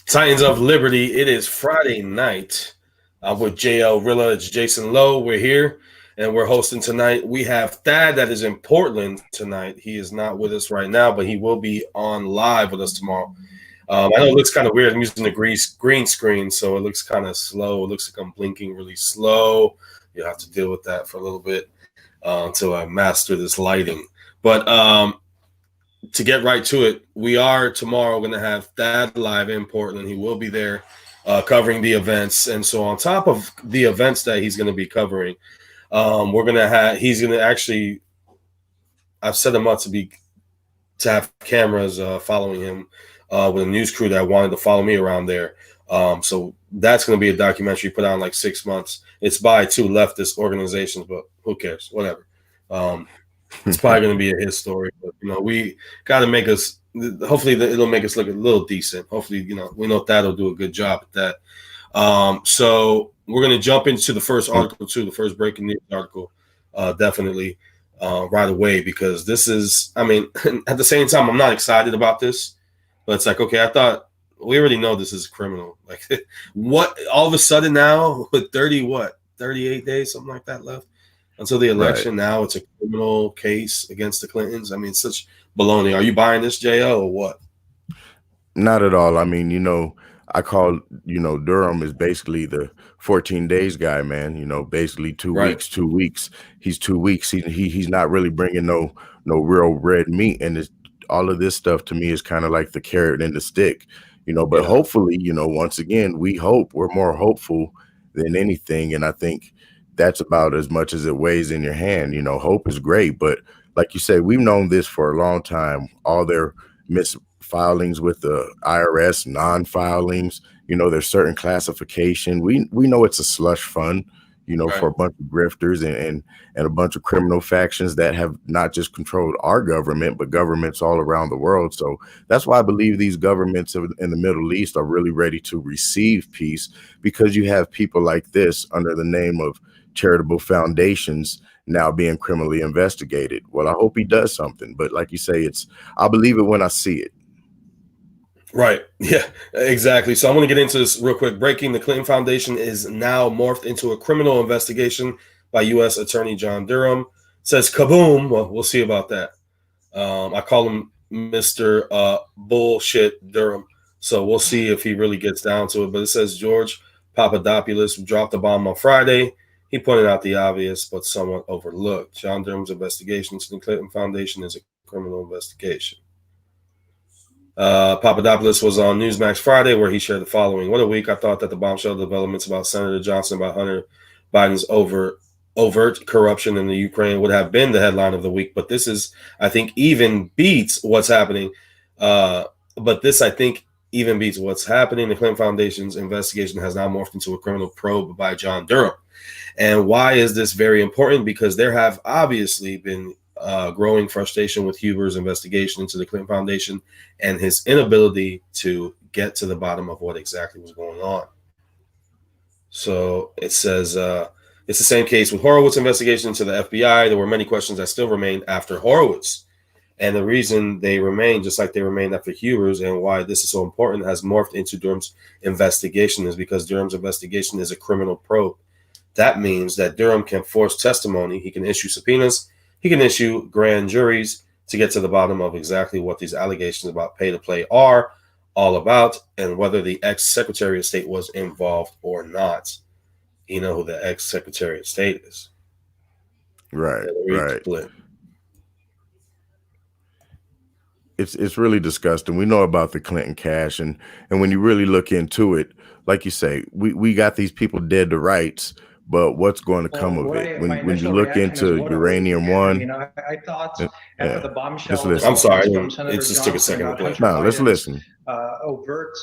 Titans of Liberty. It is Friday night. I'm with JL Rilla. It's Jason Lowe. We're here and we're hosting tonight. We have Thad that is in Portland tonight. He is not with us right now, but he will be on live with us tomorrow. I know it looks kind of weird. I'm using the green screen, so it looks kind of slow. It looks like I'm blinking really slow. You'll have to deal with that for a little bit until I master this lighting. But to get right to it, we are tomorrow going to have Thad live in Portland. He will be there covering the events. And so on top of the events that he's going to be covering, he's going to actually, I've set him up to have cameras following him with a news crew that wanted to follow me around there. So that's going to be a documentary put out in like 6 months. It's by two leftist organizations, but who cares? Whatever. It's probably going to be his story, but we got to make us. Hopefully, it'll make us look a little decent. Hopefully, we know Thad will do a good job at that. So we're going to jump into the first article too, the first breaking news article, definitely right away, because this is. I mean, at the same time, I'm not excited about this, but it's like, okay, I thought we already know this is criminal. Like, what all of a sudden now with 38 days, something like that left until the election. Right. Now it's a criminal case against the Clintons. I mean, it's such baloney. Are you buying this, JL, or what? Not at all. I mean, I call, Durham is basically the 14 days guy, man. Basically 2 weeks, 2 weeks. He's 2 weeks. He's not really bringing no real red meat. And all of this stuff to me is kind of like the carrot and the stick, but hopefully, once again, we're more hopeful than anything. And I think that's about as much as it weighs in your hand. Hope is great, but like you said, we've known this for a long time. All their misfilings with the IRS, non-filings, there's certain classification. We know it's a slush fund, for a bunch of grifters and a bunch of criminal factions that have not just controlled our government, but governments all around the world. So that's why I believe these governments in the Middle East are really ready to receive peace, because you have people like this under the name of charitable foundations now being criminally investigated. Well, I hope he does something, but like you say, I'll believe it when I see it. Right. Yeah, exactly. So I'm going to get into this real quick. Breaking: the Clinton Foundation is now morphed into a criminal investigation by U.S. Attorney John Durham. Says kaboom. Well, we'll see about that. I call him Mr. Bullshit Durham. So we'll see if he really gets down to it. But it says George Papadopoulos dropped the bomb on Friday. He pointed out the obvious, but somewhat overlooked. John Durham's investigation into the Clinton Foundation is a criminal investigation. Papadopoulos was on Newsmax Friday, where he shared the following. What a week. I thought that the bombshell developments about Senator Johnson, about Hunter Biden's overt corruption in the Ukraine would have been the headline of the week. But this is, I think, even beats what's happening. The Clinton Foundation's investigation has now morphed into a criminal probe by John Durham. And why is this very important? Because there have obviously been growing frustration with Huber's investigation into the Clinton Foundation and his inability to get to the bottom of what exactly was going on. So it says it's the same case with Horowitz's investigation into the FBI. There were many questions that still remained after Horowitz. And the reason they remain, just like they remained after Huber's, and why this is so important, has morphed into Durham's investigation, is because Durham's investigation is a criminal probe. That means that Durham can force testimony. He can issue subpoenas. He can issue grand juries to get to the bottom of exactly what these allegations about pay to play are all about, and whether the ex-Secretary of State was involved or not. You know who the ex-Secretary of State is. Right. It's really disgusting. We know about the Clinton cash, and when you really look into it, like you say, we got these people dead to rights. But what's going to come of it? When you look into Uranium One, I thought after the bombshell. I'm sorry, it just took a second to play. No, let's listen. Overt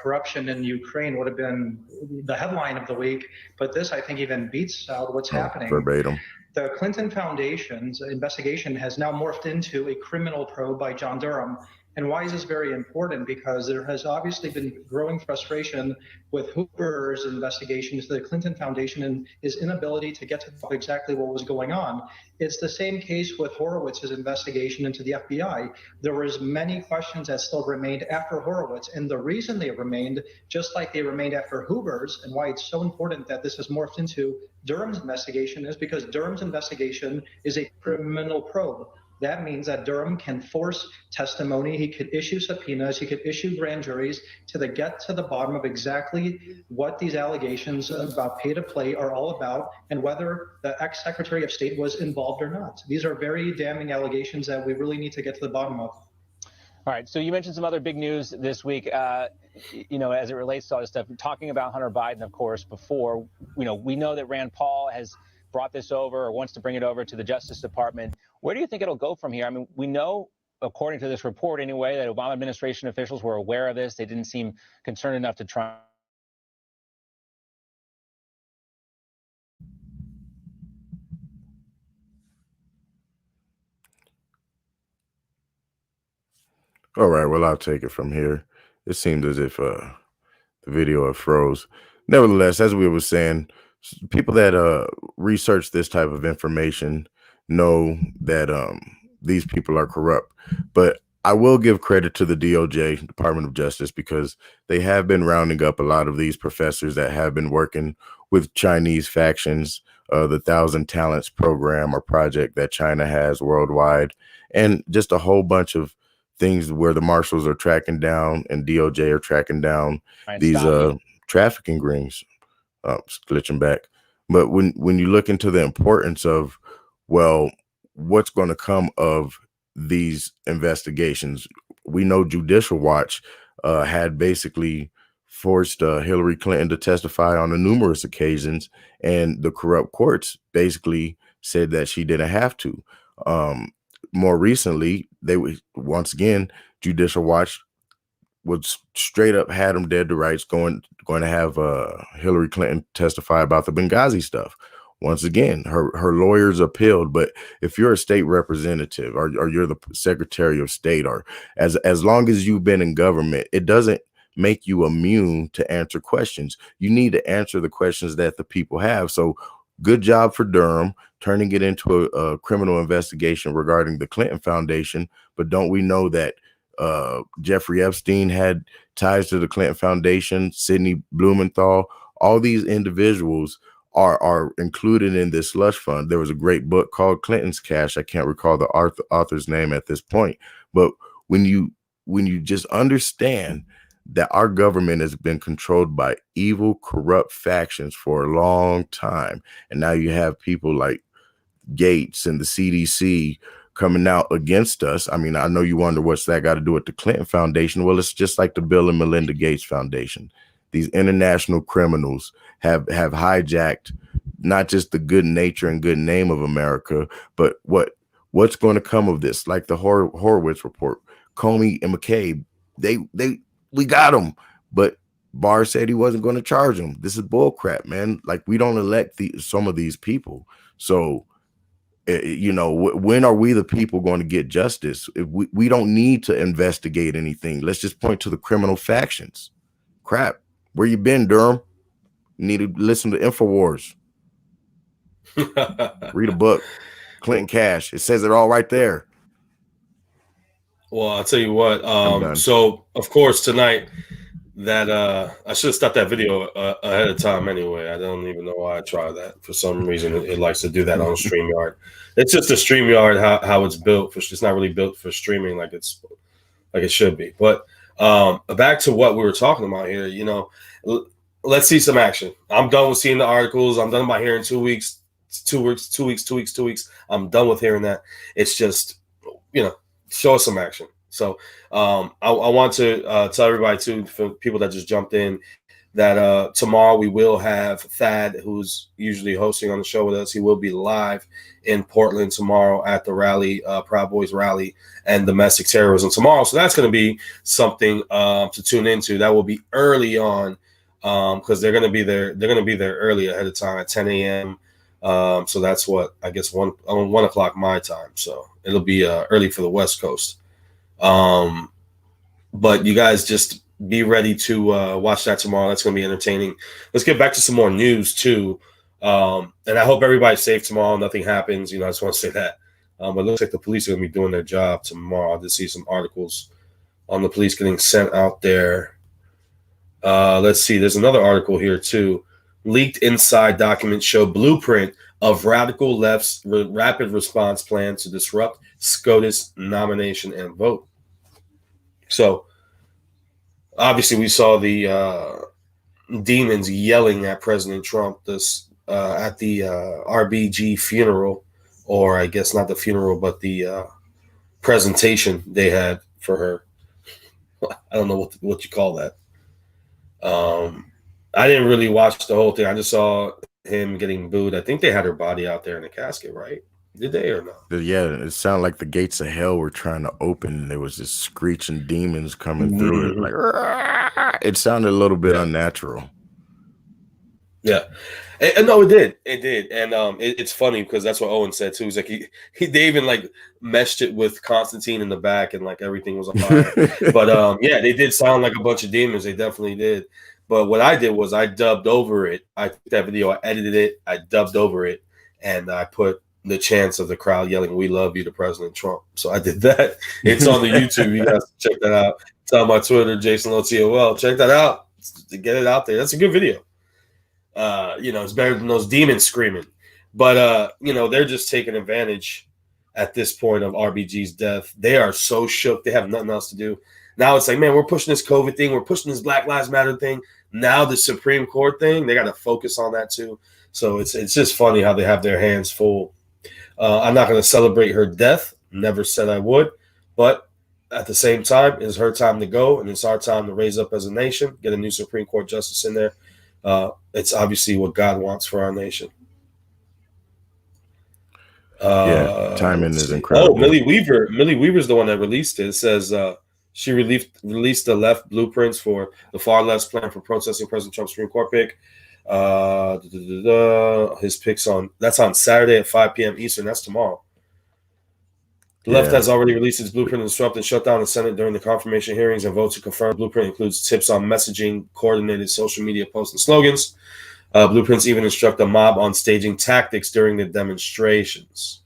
corruption in Ukraine would have been the headline of the week, but this, I think, even beats out what's happening. Verbatim. The Clinton Foundation's investigation has now morphed into a criminal probe by John Durham. And why is this very important? Because there has obviously been growing frustration with Hoover's investigation into the Clinton Foundation and his inability to get to exactly what was going on. It's the same case with Horowitz's investigation into the FBI. There was many questions that still remained after Horowitz, and the reason they remained, just like they remained after Hoover's, and why it's so important that this has morphed into Durham's investigation, is because Durham's investigation is a criminal probe. That means that Durham can force testimony. He could issue subpoenas. He could issue grand juries to get to the bottom of exactly what these allegations about pay to play are all about and whether the ex-Secretary of State was involved or not. These are very damning allegations that we really need to get to the bottom of. All right. So you mentioned some other big news this week, as it relates to all this stuff. Talking about Hunter Biden, of course, before, we know that Rand Paul has brought this over or wants to bring it over to the Justice Department. Where do you think it'll go from here? I mean, we know, according to this report anyway, that Obama administration officials were aware of this. They didn't seem concerned enough to try. All right, well, I'll take it from here. It seemed as if the video froze. Nevertheless, as we were saying, people that research this type of information know that these people are corrupt. But I will give credit to the DOJ, Department of Justice, because they have been rounding up a lot of these professors that have been working with Chinese factions, the 1,000 Talents program or project that China has worldwide, and just a whole bunch of things where the marshals are tracking down and DOJ are tracking down these trafficking rings. Glitching back. But when you look into the importance of, well, what's going to come of these investigations, we know Judicial Watch had basically forced Hillary Clinton to testify on numerous occasions, and the corrupt courts basically said that she didn't have to. More recently, once again, Judicial Watch was straight up had them dead to rights, going to have Hillary Clinton testify about the Benghazi stuff. Once again, her lawyers appealed, but if you're a state representative or you're the Secretary of State, or as long as you've been in government, it doesn't make you immune to answer questions. You need to answer the questions that the people have. So good job for Durham turning it into a criminal investigation regarding the Clinton Foundation. But don't we know that Jeffrey Epstein had ties to the Clinton Foundation, Sidney Blumenthal, all these individuals are included in this slush fund. There was a great book called Clinton's Cash. I can't recall the author's name at this point, but when you just understand that our government has been controlled by evil, corrupt factions for a long time, and now you have people like Gates and the CDC coming out against us. I mean, I know you wonder what's that got to do with the Clinton Foundation. Well, it's just like the Bill and Melinda Gates Foundation. These international criminals have hijacked not just the good nature and good name of America, but what's going to come of this? Like the Horowitz report, Comey and McCabe, we got them, but Barr said he wasn't going to charge them. This is bull crap, man. Like, we don't elect some of these people. So, when are we the people going to get justice? We don't need to investigate anything. Let's just point to the criminal factions. Crap. Where you been, Durham? You need to listen to InfoWars. Read a book. Clinton Cash. It says it all right there. Well, I'll tell you what. So, of course, tonight that I should have stopped that video ahead of time anyway. I don't even know why I tried that. For some reason, it likes to do that on StreamYard. It's just a StreamYard how it's built. It's not really built for streaming like it should be. But back to what we were talking about here. Let's see some action. I'm done with seeing the articles. I'm done about hearing 2 weeks. I'm done with hearing that. It's just, show us some action. So I want to tell everybody, too, for people that just jumped in, that tomorrow we will have Thad, who's usually hosting on the show with us. He will be live in Portland tomorrow at the rally, Proud Boys rally, and domestic terrorism tomorrow. So that's going to be something to tune into. That will be early on because they're going to be there. They're going to be there early ahead of time at 10 a.m. So that's what, I guess, 1 o'clock my time. So it'll be early for the West Coast. But you guys just be ready to watch that tomorrow. That's going to be entertaining. Let's get back to some more news too. And I hope everybody's safe tomorrow. Nothing happens. I just want to say that. But it looks like the police are going to be doing their job tomorrow. I did see some articles on the police getting sent out there. Let's see. There's another article here too. Leaked inside documents show blueprint of radical left's rapid response plan to disrupt SCOTUS nomination and vote. So, obviously, we saw the demons yelling at President Trump at the RBG funeral, or I guess not the funeral, but the presentation they had for her. I don't know what you call that. I didn't really watch the whole thing. I just saw him getting booed. I think they had her body out there in a casket, right? Did they or not? Yeah, it sounded like the gates of hell were trying to open, and there was this screeching demons coming through it. Like, it sounded a little bit unnatural. Yeah, and no, it did. It did, and it's funny because that's what Owen said too. He's like they even like meshed it with Constantine in the back, and like everything was on fire. But yeah, they did sound like a bunch of demons. They definitely did. But what I did was I dubbed over it. I took that video, I edited it, I dubbed over it, and I put the chants of the crowd yelling, "We love you" to President Trump. So I did that. It's on the YouTube. You guys check that out. It's on my Twitter, Jason LOTOL. Check that out to get it out there. That's a good video. It's better than those demons screaming. But they're just taking advantage at this point of RBG's death. They are so shook. They have nothing else to do. Now it's like, man, we're pushing this COVID thing. We're pushing this Black Lives Matter thing. Now the Supreme Court thing, they got to focus on that too. So it's just funny how they have their hands full. I'm not going to celebrate her death. Never said I would. But at the same time, it's her time to go, and it's our time to raise up as a nation, get a new Supreme Court justice in there. It's obviously what God wants for our nation. Timing is incredible. Oh, Millie Weaver. Millie Weaver's the one that released it. It says she released the left blueprints for the far left's plan for protesting President Trump's Supreme Court pick. His picks that's on Saturday at 5 p.m. Eastern. That's tomorrow. The left has already released its blueprint to disrupt and shut down the Senate during the confirmation hearings and vote to confirm. Blueprint includes tips on messaging, coordinated social media posts, and slogans. Blueprints even instruct the mob on staging tactics during the demonstrations.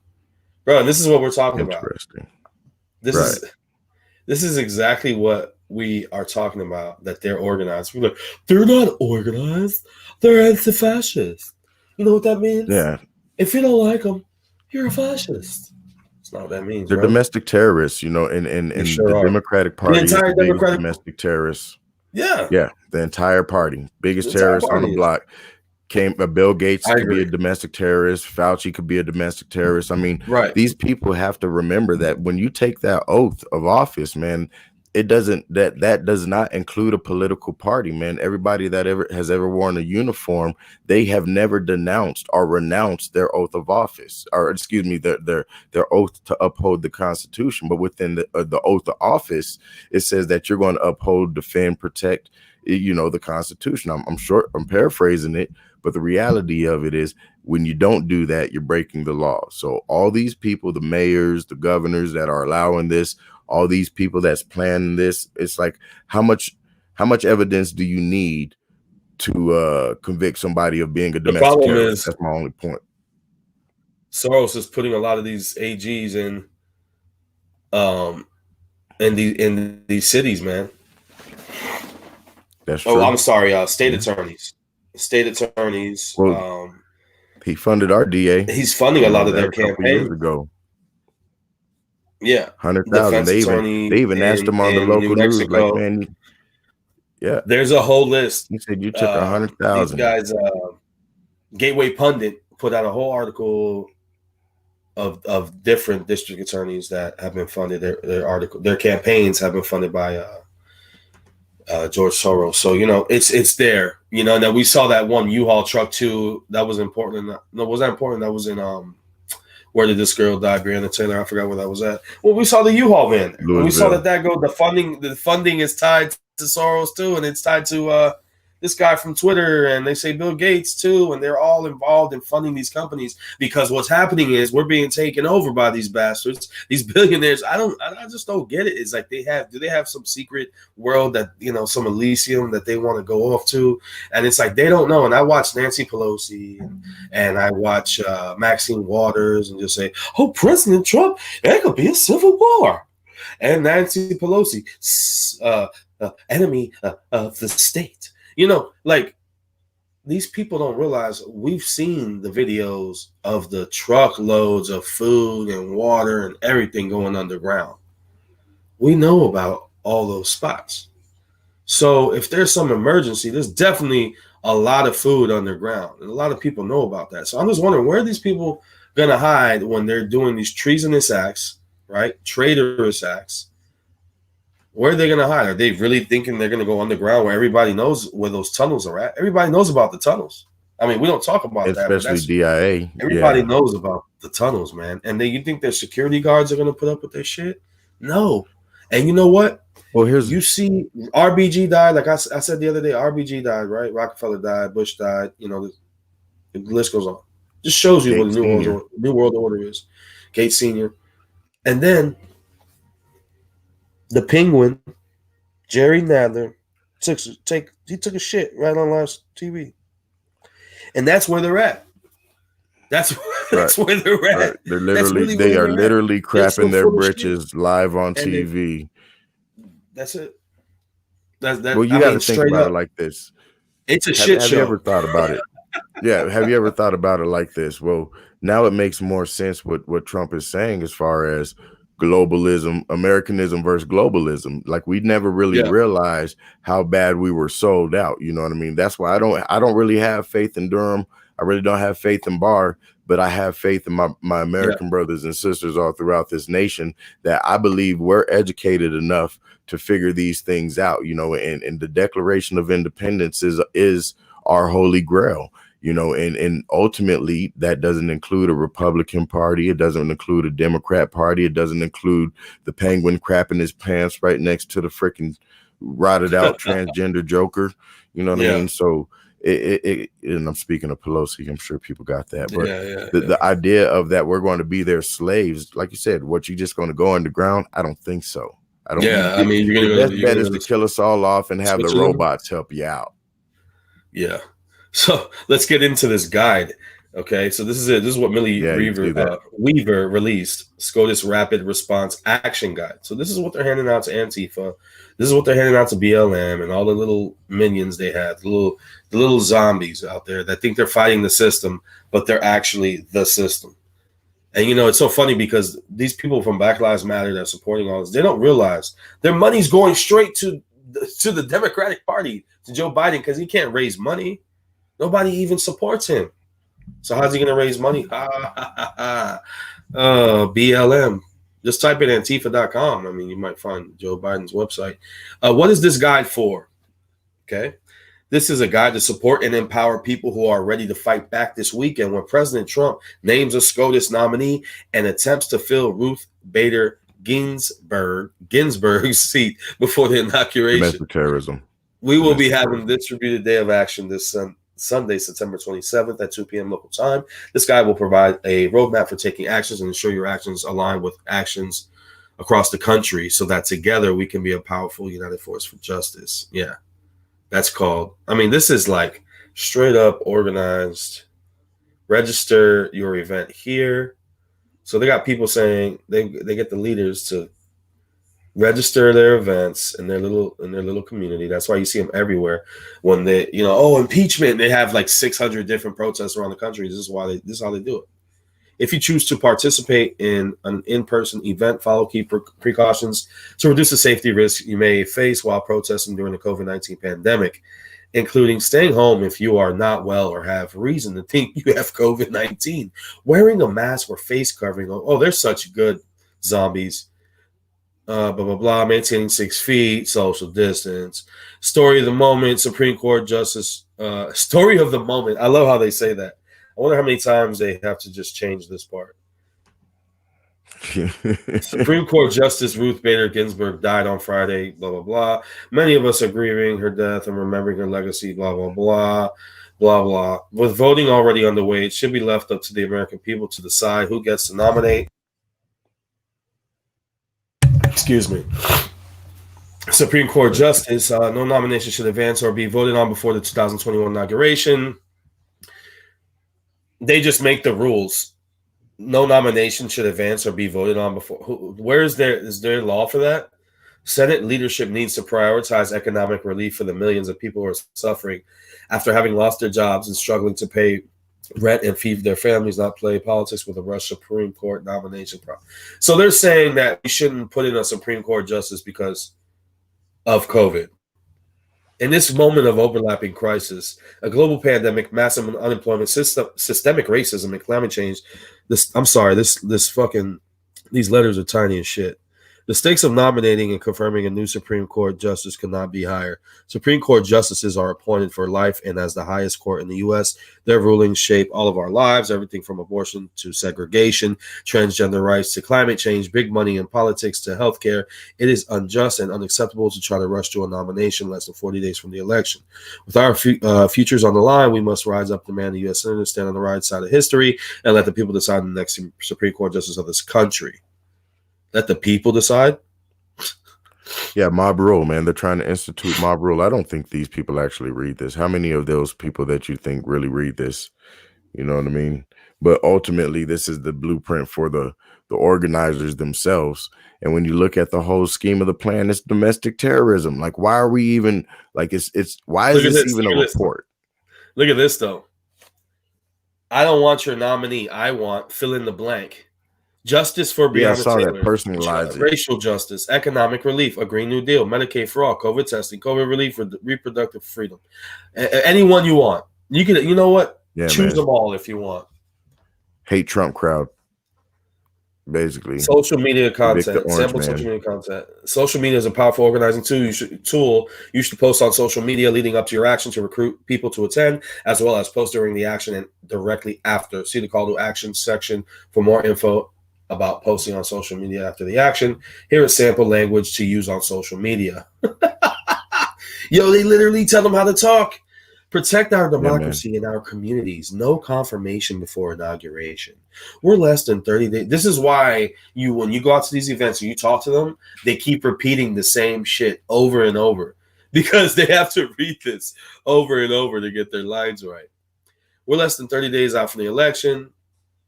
Bro, and this is what we're talking about. This is exactly what we are talking about, that they're organized. We're like, they're not organized. They're anti-fascist. You know what that means? Yeah. If you don't like them, you're a fascist. That's not what that means. They're domestic terrorists, and the Democratic Party the entire is domestic terrorists. Yeah. Yeah, the entire party. Biggest terrorist on the block. Bill Gates could be a domestic terrorist. Fauci could be a domestic terrorist. I mean, these people have to remember that when you take that oath of office, man, it doesn't that does not include a political party, man. Everybody that has ever worn a uniform, they have never denounced or renounced their oath of office, or excuse me, their oath to uphold the Constitution. But within the oath of office, it says that you're going to uphold, defend, protect, the Constitution. I'm paraphrasing it, but the reality of it is, when you don't do that, you're breaking the law. So all these people, the mayors, the governors that are allowing this, all these people that's planning this, it's like, how much evidence do you need to convict somebody of being a domestic terrorist? That's my only point. Soros is putting a lot of these AGs in these cities, man. That's true. Oh, I'm sorry, state attorneys. State attorneys. Well, he funded our DA. He's funding a lot of their campaign. Years ago. Yeah, 100,000. They even asked him on the local news, like, man, yeah. There's a whole list. He said you took 100,000. These guys, Gateway Pundit put out a whole article of different district attorneys that have been funded. Their campaigns have been funded by George Soros. So it's there. And then we saw that one U-Haul truck too. That was important. No, was that important? That was in where did this girl die? Breonna Taylor. I forgot where that was at. Well, we saw the U-Haul van. We saw that go. The funding is tied to Soros too, and it's tied to this guy from Twitter, and they say Bill Gates too, and they're all involved in funding these companies because what's happening is we're being taken over by these bastards, these billionaires. I just don't get it. It's like do they have some secret world that, some Elysium that they want to go off to? And it's like they don't know. And I watch Nancy Pelosi and I watch Maxine Waters and just say, oh, President Trump, there could be a civil war. And Nancy Pelosi, enemy of the state. Like these people don't realize we've seen the videos of the truckloads of food and water and everything going underground. We know about all those spots. So if there's some emergency, there's definitely a lot of food underground. And a lot of people know about that. So I'm just wondering, where are these people going to hide when they're doing these treasonous acts, right? Traitorous acts. Where are they going to hide? Are they really thinking they're going to go underground where everybody knows where those tunnels are at? Everybody knows about the tunnels. I mean, we don't talk about especially that. DIA. Everybody knows about the tunnels, man. And then you think their security guards are going to put up with their shit? No. And you know what? Well, you see RBG died. Like I said the other day, RBG died, right? Rockefeller died. Bush died. The list goes on. Just shows you what the New World Order is. Gates Sr. And then the Penguin, Jerry Nadler, took a shit right on live TV, and that's where they're at. That's where they're at. Right. They're literally crapping their britches live on TV. That's it. Well, you got to think about it like this. It's a shit show. Have you ever thought about it? Yeah. Have you ever thought about it like this? Well, now it makes more sense what Trump is saying as far as globalism, Americanism versus globalism. Like we never really realized how bad we were sold out. You know what I mean? That's why I don't really have faith in Durham. I really don't have faith in Barr, but I have faith in my American brothers and sisters all throughout this nation that I believe we're educated enough to figure these things out, and the Declaration of Independence is our holy grail. And ultimately that doesn't include a Republican Party. It doesn't include a Democrat Party. It doesn't include the Penguin crapping his pants right next to the freaking rotted out transgender Joker. You know what I mean? So and I'm speaking of Pelosi, I'm sure people got that. But the idea of that we're going to be their slaves, like you said, what you just going to go underground? I don't think so. I don't. Yeah, I mean, the best bet is to kill us all off and have the robots help you out. Yeah. So let's get into this guide. Okay, so this is it. This is what Millie Weaver released, SCOTUS Rapid Response Action Guide. So this is what they're handing out to Antifa. This is what they're handing out to BLM and all the little minions they have, the little zombies out there that think they're fighting the system, but they're actually the system. And it's so funny because these people from Black Lives Matter that are supporting all this, they don't realize their money's going straight to the Democratic Party, to Joe Biden, because he can't raise money. Nobody even supports him. So how's he going to raise money? BLM. Just type in Antifa.com. I mean, you might find Joe Biden's website. What is this guide for? Okay. This is a guide to support and empower people who are ready to fight back this weekend when President Trump names a SCOTUS nominee and attempts to fill Ruth Bader Ginsburg's seat before the inauguration. Domestic terrorism. We will be having a distributed day of action this Sunday, September 27th at 2 p.m. local time. This guide will provide a roadmap for taking actions and ensure your actions align with actions across the country so that together we can be a powerful united force for justice. Yeah, that's called. I mean, this is like straight up organized. Register your event here. So they got people saying they get the leaders to register their events in their little community. That's why you see them everywhere. When they, impeachment, they have like 600 different protests around the country. This is how they do it. If you choose to participate in an in-person event, follow key precautions to reduce the safety risk you may face while protesting during the COVID-19 pandemic, including staying home if you are not well or have reason to think you have COVID-19, wearing a mask or face covering. Oh, they're such good zombies. Blah, blah, blah, maintaining 6 feet, social distance. Story of the moment, Supreme Court Justice. Story of the moment. I love how they say that. I wonder how many times they have to just change this part. Supreme Court Justice Ruth Bader Ginsburg died on Friday, blah, blah, blah. Many of us are grieving her death and remembering her legacy, blah, blah, blah, blah, blah. With voting already underway, it should be left up to the American people to decide who gets to nominate. Excuse me. Supreme Court Justice, no nomination should advance or be voted on before the 2021 inauguration. They just make the rules. No nomination should advance or be voted on before. Where is there law for that? Senate leadership needs to prioritize economic relief for the millions of people who are suffering after having lost their jobs and struggling to pay rent and feed their families, not play politics with a rush Supreme Court nomination process. So they're saying that we shouldn't put in a Supreme Court justice because of COVID. In this moment of overlapping crisis, a global pandemic, massive unemployment, systemic racism, and climate change, these letters are tiny as shit. The stakes of nominating and confirming a new Supreme Court justice could not be higher. Supreme Court justices are appointed for life, and as the highest court in the U.S., their rulings shape all of our lives, everything from abortion to segregation, transgender rights to climate change, big money in politics to healthcare. It is unjust and unacceptable to try to rush to a nomination less than 40 days from the election. With our futures on the line, we must rise up, demand the U.S. Senators stand on the right side of history, and let the people decide the next Supreme Court justice of this country. Let the people decide? Yeah, mob rule, man. They're trying to institute mob rule. I don't think these people actually read this. How many of those people that you think really read this? You know what I mean? But ultimately, this is the blueprint for the organizers themselves. And when you look at the whole scheme of the plan, it's domestic terrorism. Like, why are we even like why is this even a report? Look at this, though. I don't want your nominee. I want fill in the blank. Justice for Breonna Taylor, that personalized racial justice, economic relief, a Green New Deal, Medicaid for all, COVID testing, COVID relief for reproductive freedom. Anyone you want. You can, you know what? Yeah, choose them all if you want. Hate Trump crowd. Basically. Social media content. Sample social media content. Social media is a powerful organizing tool. You should post on social media leading up to your action to recruit people to attend, as well as post during the action and directly after. See the call to action section for more info about posting on social media after the action. Here is sample language to use on social media. Yo, they literally tell them how to talk. Protect our democracy and our communities. No confirmation before inauguration. We're less than 30 days. This is why when you go out to these events and you talk to them, they keep repeating the same shit over and over because they have to read this over and over to get their lines right. We're less than 30 days out from the election.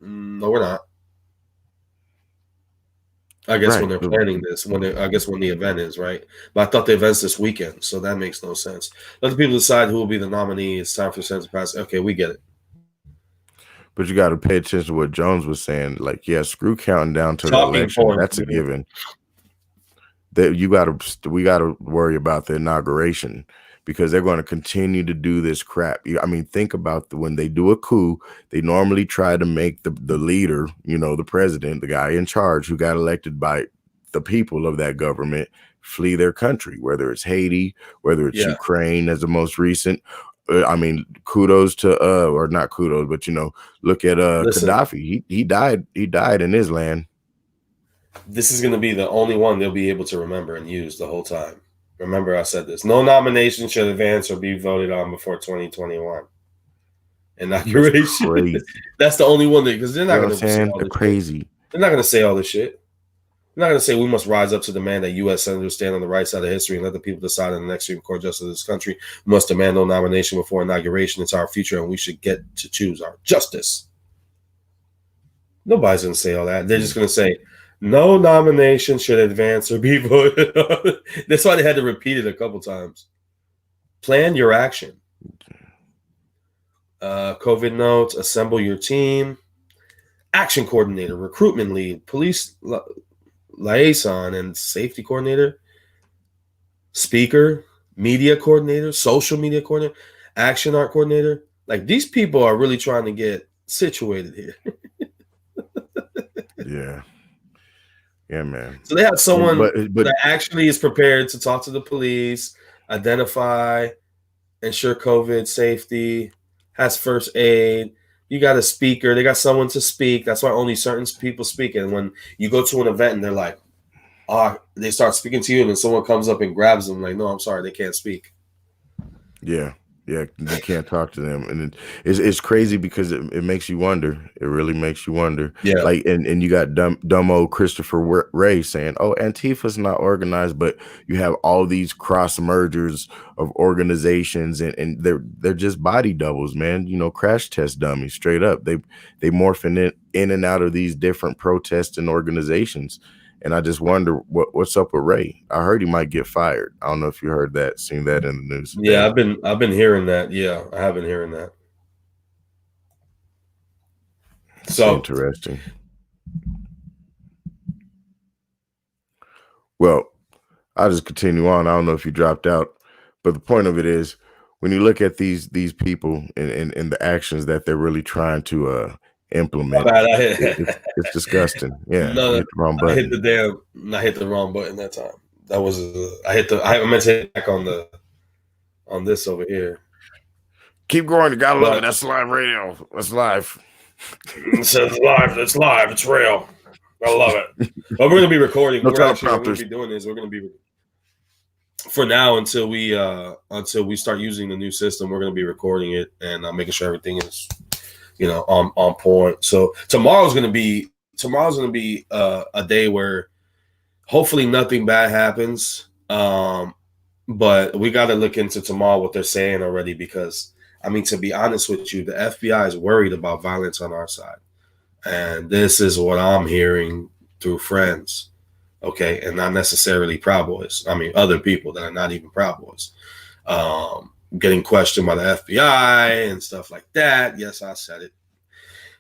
No, we're not. I guess when they're planning this, when the event is, right? But I thought the event's this weekend, so that makes no sense. Let the people decide who will be the nominee. It's time for the Senate to pass. Okay, we get it. But you got to pay attention to what Jones was saying. Like, yeah, screw counting down to the election. That's a given. That we got to worry about the inauguration because they're going to continue to do this crap. I mean, think about when they do a coup, they normally try to make the leader, the president, the guy in charge who got elected by the people of that government, flee their country, whether it's Haiti, whether it's Ukraine as the most recent. I mean, kudos to or not kudos, but look at Gaddafi. He died in his land. This is going to be the only one they'll be able to remember and use the whole time. Remember, I said this. No nomination should advance or be voted on before 2021 inauguration. That's the only one because they're not going to say all this crazy. Shit. They're not going to say all this shit. They're not going to say we must rise up to demand that U.S. senators stand on the right side of history and let the people decide on the next Supreme Court justice of this country. We must demand no nomination before inauguration. It's our future, and we should get to choose our justice. Nobody's going to say all that. They're just going to say, no nomination should advance or be voted on. That's why they had to repeat it a couple times. Plan your action. COVID notes, assemble your team. Action coordinator, recruitment lead, police liaison and safety coordinator, speaker, media coordinator, social media coordinator, action art coordinator. Like, these people are really trying to get situated here. Yeah, man. So they have someone that actually is prepared to talk to the police, identify, ensure COVID safety, has first aid. you got a speaker. They got someone to speak. That's why only certain people speak. And when you go to an event and they're like, they start speaking to you, and then someone comes up and grabs them, like, no, I'm sorry, they can't speak. Yeah. Yeah, you can't talk to them, and it's crazy because it makes you wonder. It really makes you wonder. Yeah, like and you got dumb old Christopher Ray saying, "Oh, Antifa's not organized," but you have all these cross mergers of organizations, and they're just body doubles, man. You know, crash test dummies, straight up. They morphing in and out of these different protests and organizations. And I just wonder what's up with Ray. I heard he might get fired. I don't know if you heard that, seen that in the news today. Yeah, I've been hearing that. Yeah, I have been hearing that. So interesting. Well, I'll just continue on. I don't know if you dropped out, but the point of it is, when you look at these people and the actions that they're really trying to implement, it's disgusting. Yeah, no, you hit the wrong button. I hit the wrong button that time. That was I meant to hit back on this over here. Keep going. You gotta love it. That's live radio. That's live. It's live. It's live. It's real. I love it. But we're gonna be recording. We're gonna be doing this. We're gonna be, for now, until we start using the new system, we're gonna be recording it and making sure everything is, on point. So tomorrow's gonna be a day where hopefully nothing bad happens. But we got to look into tomorrow what they're saying already, because I mean, to be honest with you, the FBI is worried about violence on our side. And this is what I'm hearing through friends, okay, and not necessarily Proud Boys. I mean, other people that are not even Proud Boys, getting questioned by the FBI and stuff like that. Yes, I said it.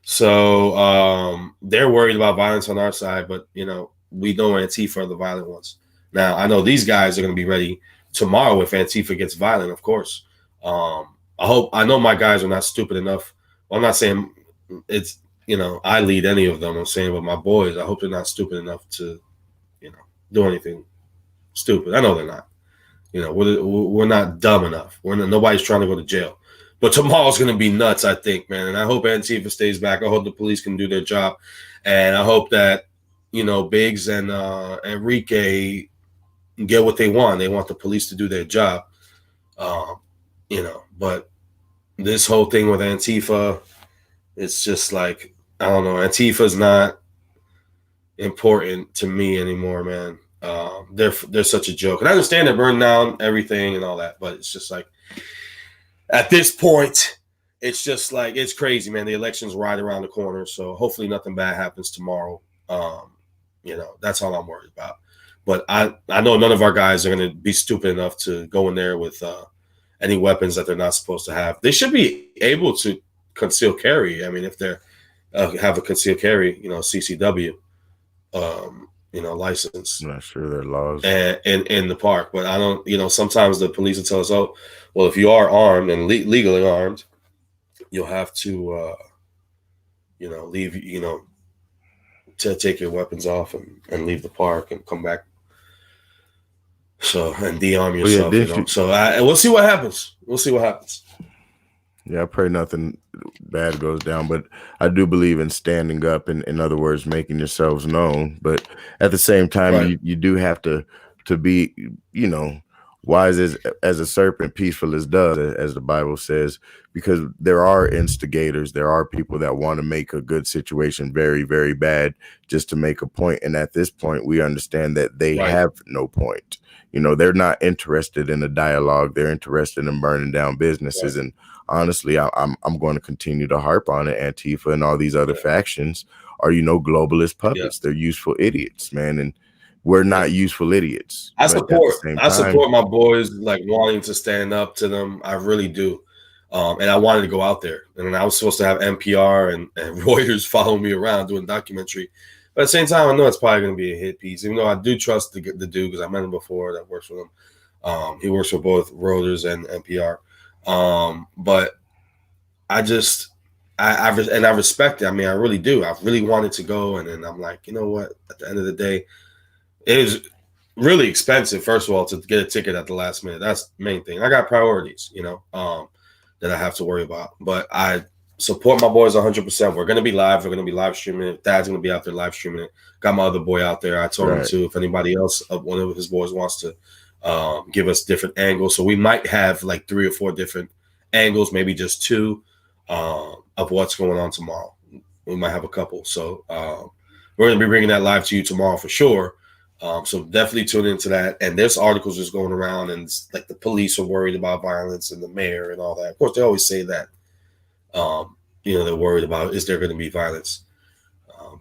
So they're worried about violence on our side, but, we know Antifa are the violent ones. Now, I know these guys are going to be ready tomorrow if Antifa gets violent, of course. I know my guys are not stupid enough. Well, I'm not saying it's, I lead any of them. I'm saying, but my boys, I hope they're not stupid enough to, do anything stupid. I know they're not. We're not dumb enough. Nobody's trying to go to jail. But tomorrow's going to be nuts, I think, man. And I hope Antifa stays back. I hope the police can do their job. And I hope that, Biggs and Enrique get what they want. They want the police to do their job. But this whole thing with Antifa, it's just like, I don't know. Antifa's not important to me anymore, man. They're such a joke. And I understand they're burning down everything and all that, but it's just like, at this point, it's just like, it's crazy, man. The election's right around the corner, so hopefully nothing bad happens tomorrow. That's all I'm worried about. But I know none of our guys are going to be stupid enough to go in there with any weapons that they're not supposed to have. They should be able to conceal carry. I mean, if they have a concealed carry, CCW, license. I'm not sure their laws. And in the park, but I don't. Sometimes the police will tell us, "Oh, well, if you are armed and legally armed, you'll have to, leave. To take your weapons off and leave the park and come back." So, and de-arm yourself. So we'll see what happens. Yeah, I pray nothing bad goes down, but I do believe in standing up, and in other words, making yourselves known. But at the same time, right, you do have to be, wise as a serpent, peaceful as dove, as the Bible says, because there are instigators. There are people that want to make a good situation very, very bad just to make a point. And at this point, we understand that they have no point. They're not interested in a dialogue. They're interested in burning down businesses. And honestly, I'm going to continue to harp on it. Antifa and all these other factions are, globalist puppets. They're useful idiots, man. And we're not useful idiots. I support my boys, like, wanting to stand up to them. I really do. And I wanted to go out there. And I was supposed to have NPR and Reuters follow me around doing documentary. But at the same time, I know it's probably going to be a hit piece, even though I do trust the dude, because I met him before that works with him. He works for both Reuters and NPR. But I respect it. I mean, I really do. I really wanted to go. And then I'm like, you know what? At the end of the day, it is really expensive, first of all, to get a ticket at the last minute. That's the main thing. I got priorities, that I have to worry about. But I support my boys 100%. We're going to be live. We're going to be live streaming it. Dad's going to be out there live streaming it. Got my other boy out there. I told him to, if anybody else, one of his boys wants to give us different angles. So we might have like 3 or 4 different angles, maybe just 2 of what's going on tomorrow. We might have a couple. So we're going to be bringing that live to you tomorrow for sure. So definitely tune into that. And there's articles just going around, and like the police are worried about violence and the mayor and all that. Of course, they always say that. They're worried about, is there going to be violence?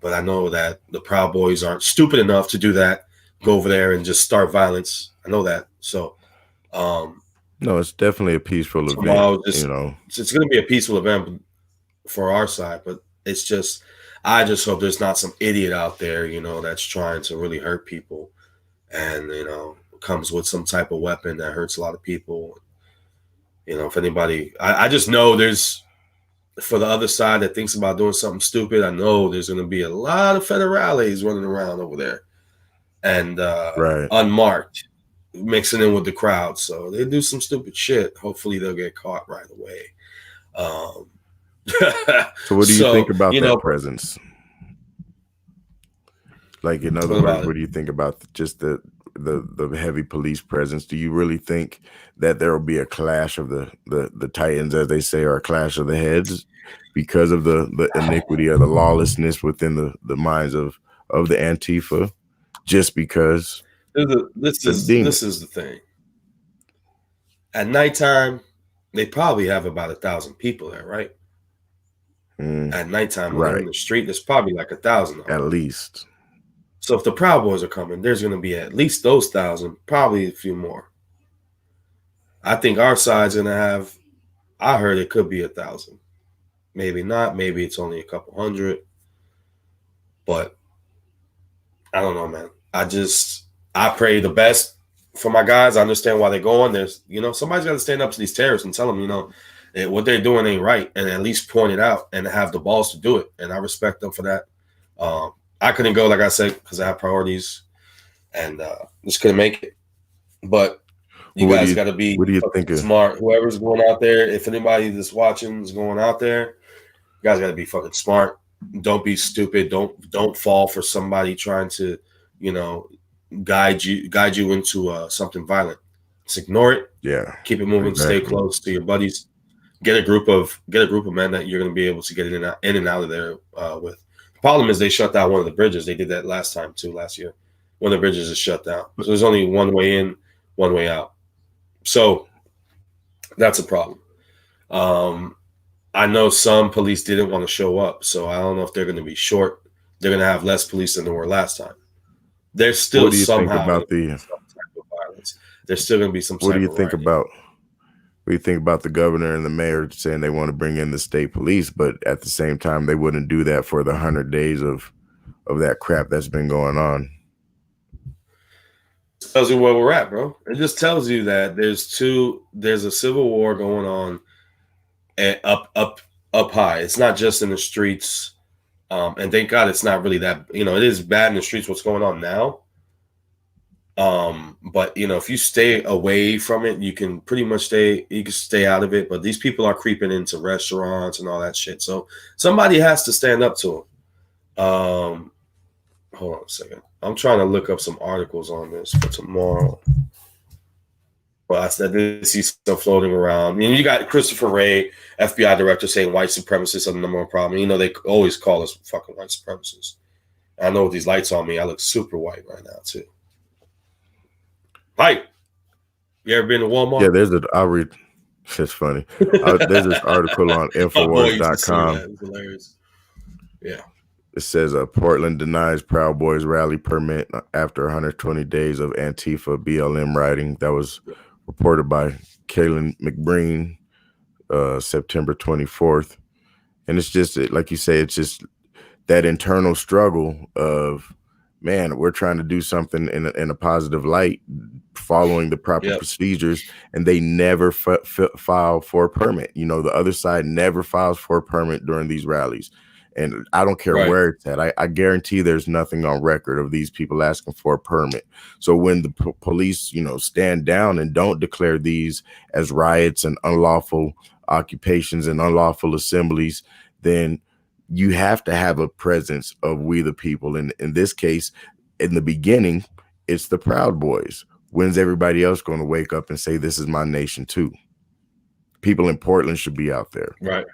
But I know that the Proud Boys aren't stupid enough to do that, go over there and just start violence. I know that. So, no, it's definitely a peaceful event. It's going to be a peaceful event for our side, but it's just, I just hope there's not some idiot out there, that's trying to really hurt people, and comes with some type of weapon that hurts a lot of people. If anybody, I just know there's, for the other side that thinks about doing something stupid, I know there's going to be a lot of federales running around over there, and unmarked, mixing in with the crowd. So they do some stupid shit. Hopefully they'll get caught right away. So what do you think about that presence? Like, in other words, what do you think about just the heavy police presence? Do you really think that there will be a clash of the Titans, as they say, or a clash of the heads because of the iniquity or the lawlessness within the minds of the Antifa? Just because this is the thing. At nighttime, they probably have about 1,000 people there, right? At nighttime, when they're in the street, there's probably like 1,000 at least. So if the Proud Boys are coming, there's going to be at least those 1,000, probably a few more. I think our side's going to have, I heard it could be 1,000. Maybe not. Maybe it's only a couple hundred. But I don't know, man. I pray the best for my guys. I understand why they're going. There's, somebody's got to stand up to these terrorists and tell them, what they're doing ain't right, and at least point it out and have the balls to do it. And I respect them for that. I couldn't go, like I said, because I have priorities, and just couldn't make it. But you guys got to be smart. Whoever's going out there, if anybody that's watching is going out there, you guys got to be fucking smart. Don't be stupid. Don't fall for somebody trying to, guide you into something violent. Just ignore it. Yeah. Keep it moving. Exactly. Stay close to your buddies. Get a group of men that you're going to be able to get in and out of there with. Problem is they shut down one of the bridges. They did that last year. One of the bridges is shut down. So there's only one way in, one way out. So that's a problem. I know some police didn't want to show up, so I don't know if they're going to be short. They're going to have less police than there were last time. There's still somehow some type of violence. There's still going to be some. What do you think about? What do you think about the governor and the mayor saying they want to bring in the state police, but at the same time they wouldn't do that for the 100 days of that crap that's been going on? It tells you where we're at, bro. It just tells you that there's a civil war going on up high. It's not just in the streets. And thank God it's not really that, it is bad in the streets what's going on now. But if you stay away from it, you can pretty much stay out of it. But these people are creeping into restaurants and all that shit. So somebody has to stand up to them. Hold on a second. I'm trying to look up some articles on this for tomorrow. Well, I did see stuff floating around. You got Christopher Wray, FBI director, saying white supremacists are the number one problem. They always call us fucking white supremacists. I know with these lights on me, I look super white right now too. Mike, you ever been to Walmart? Yeah, I'll read. It's funny. There's this article on Infowars.com. It's hilarious. Yeah. It says Portland denies Proud Boys rally permit after 120 days of Antifa BLM rioting. That was reported by Kaylin McBreen, September 24th. And it's just, like you say, it's just that internal struggle of, man, we're trying to do something in a positive light, following the proper procedures, and they never file for a permit. The other side never files for a permit during these rallies. And I don't care where it's at. I guarantee there's nothing on record of these people asking for a permit. So when the police, stand down and don't declare these as riots and unlawful occupations and unlawful assemblies, then you have to have a presence of we the people. And in this case, in the beginning, it's the Proud Boys. When's everybody else going to wake up and say, this is my nation too? People in Portland should be out there. Right.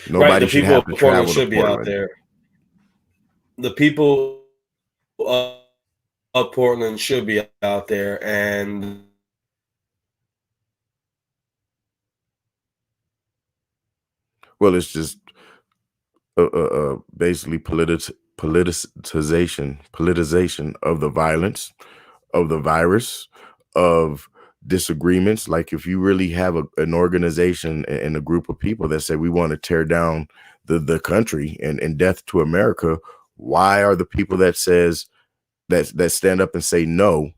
Nobody The should people have to of Portland travel should to be out Portland. there. The people of Portland should be out there, and well, it's just basically politicization of the violence, of the virus, of disagreements. Like if you really have an organization and a group of people that say we want to tear down the country and death to America, why are the people that says that stand up and say no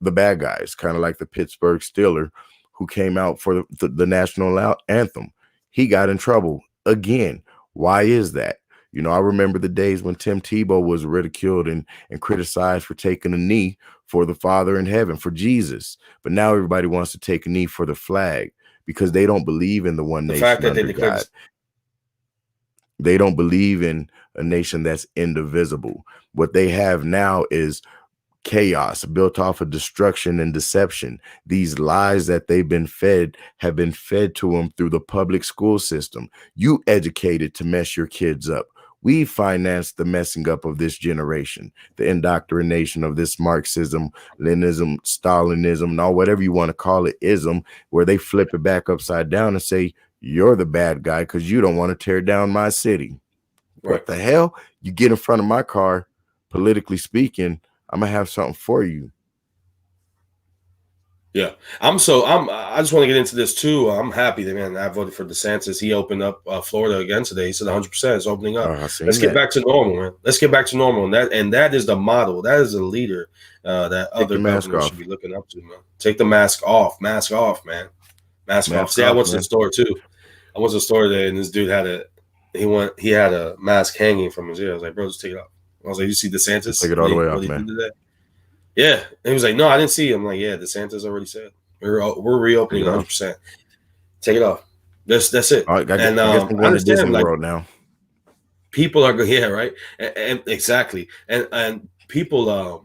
the bad guys? Kind of like the Pittsburgh Steeler who came out for the national anthem. He got in trouble again. Why is that? You know, I remember the days when Tim Tebow was ridiculed and criticized for taking a knee for the Father in heaven, for Jesus. But now everybody wants to take a knee for the flag because they don't believe in the one nation fact that under God. They don't believe in a nation that's indivisible. What they have now is chaos built off of destruction and deception. These lies that they've been fed have been fed to them through the public school system. You educated to mess your kids up. We financed the messing up of this generation, the indoctrination of this Marxism, Leninism, Stalinism, and all whatever you want to call it, ism, where they flip it back upside down and say, you're the bad guy because you don't want to tear down my city. Right. What the hell? You get in front of my car, politically speaking, I'm gonna have something for you. Yeah, I just want to get into this too. I'm happy that, man, I voted for DeSantis. He opened up Florida again today. He said 100% is opening up. Let's get back to normal, man. Let's get back to normal. And that is the model. That is the leader that other governors should be looking up to, man. Take the mask off. Mask off, man. Mask off. See, I went to the store too. I went to the store today, and this dude had a mask hanging from his ear. I was like, bro, just take it off. I was like, you see DeSantis? Take it all the way off, man. Yeah. And he was like, no, I didn't see him. I'm like, yeah, DeSantis already said. We're reopening 100%. Take it off. That's it. I guess I'm going to Disney World now. People are good. Yeah, right. And exactly. And people,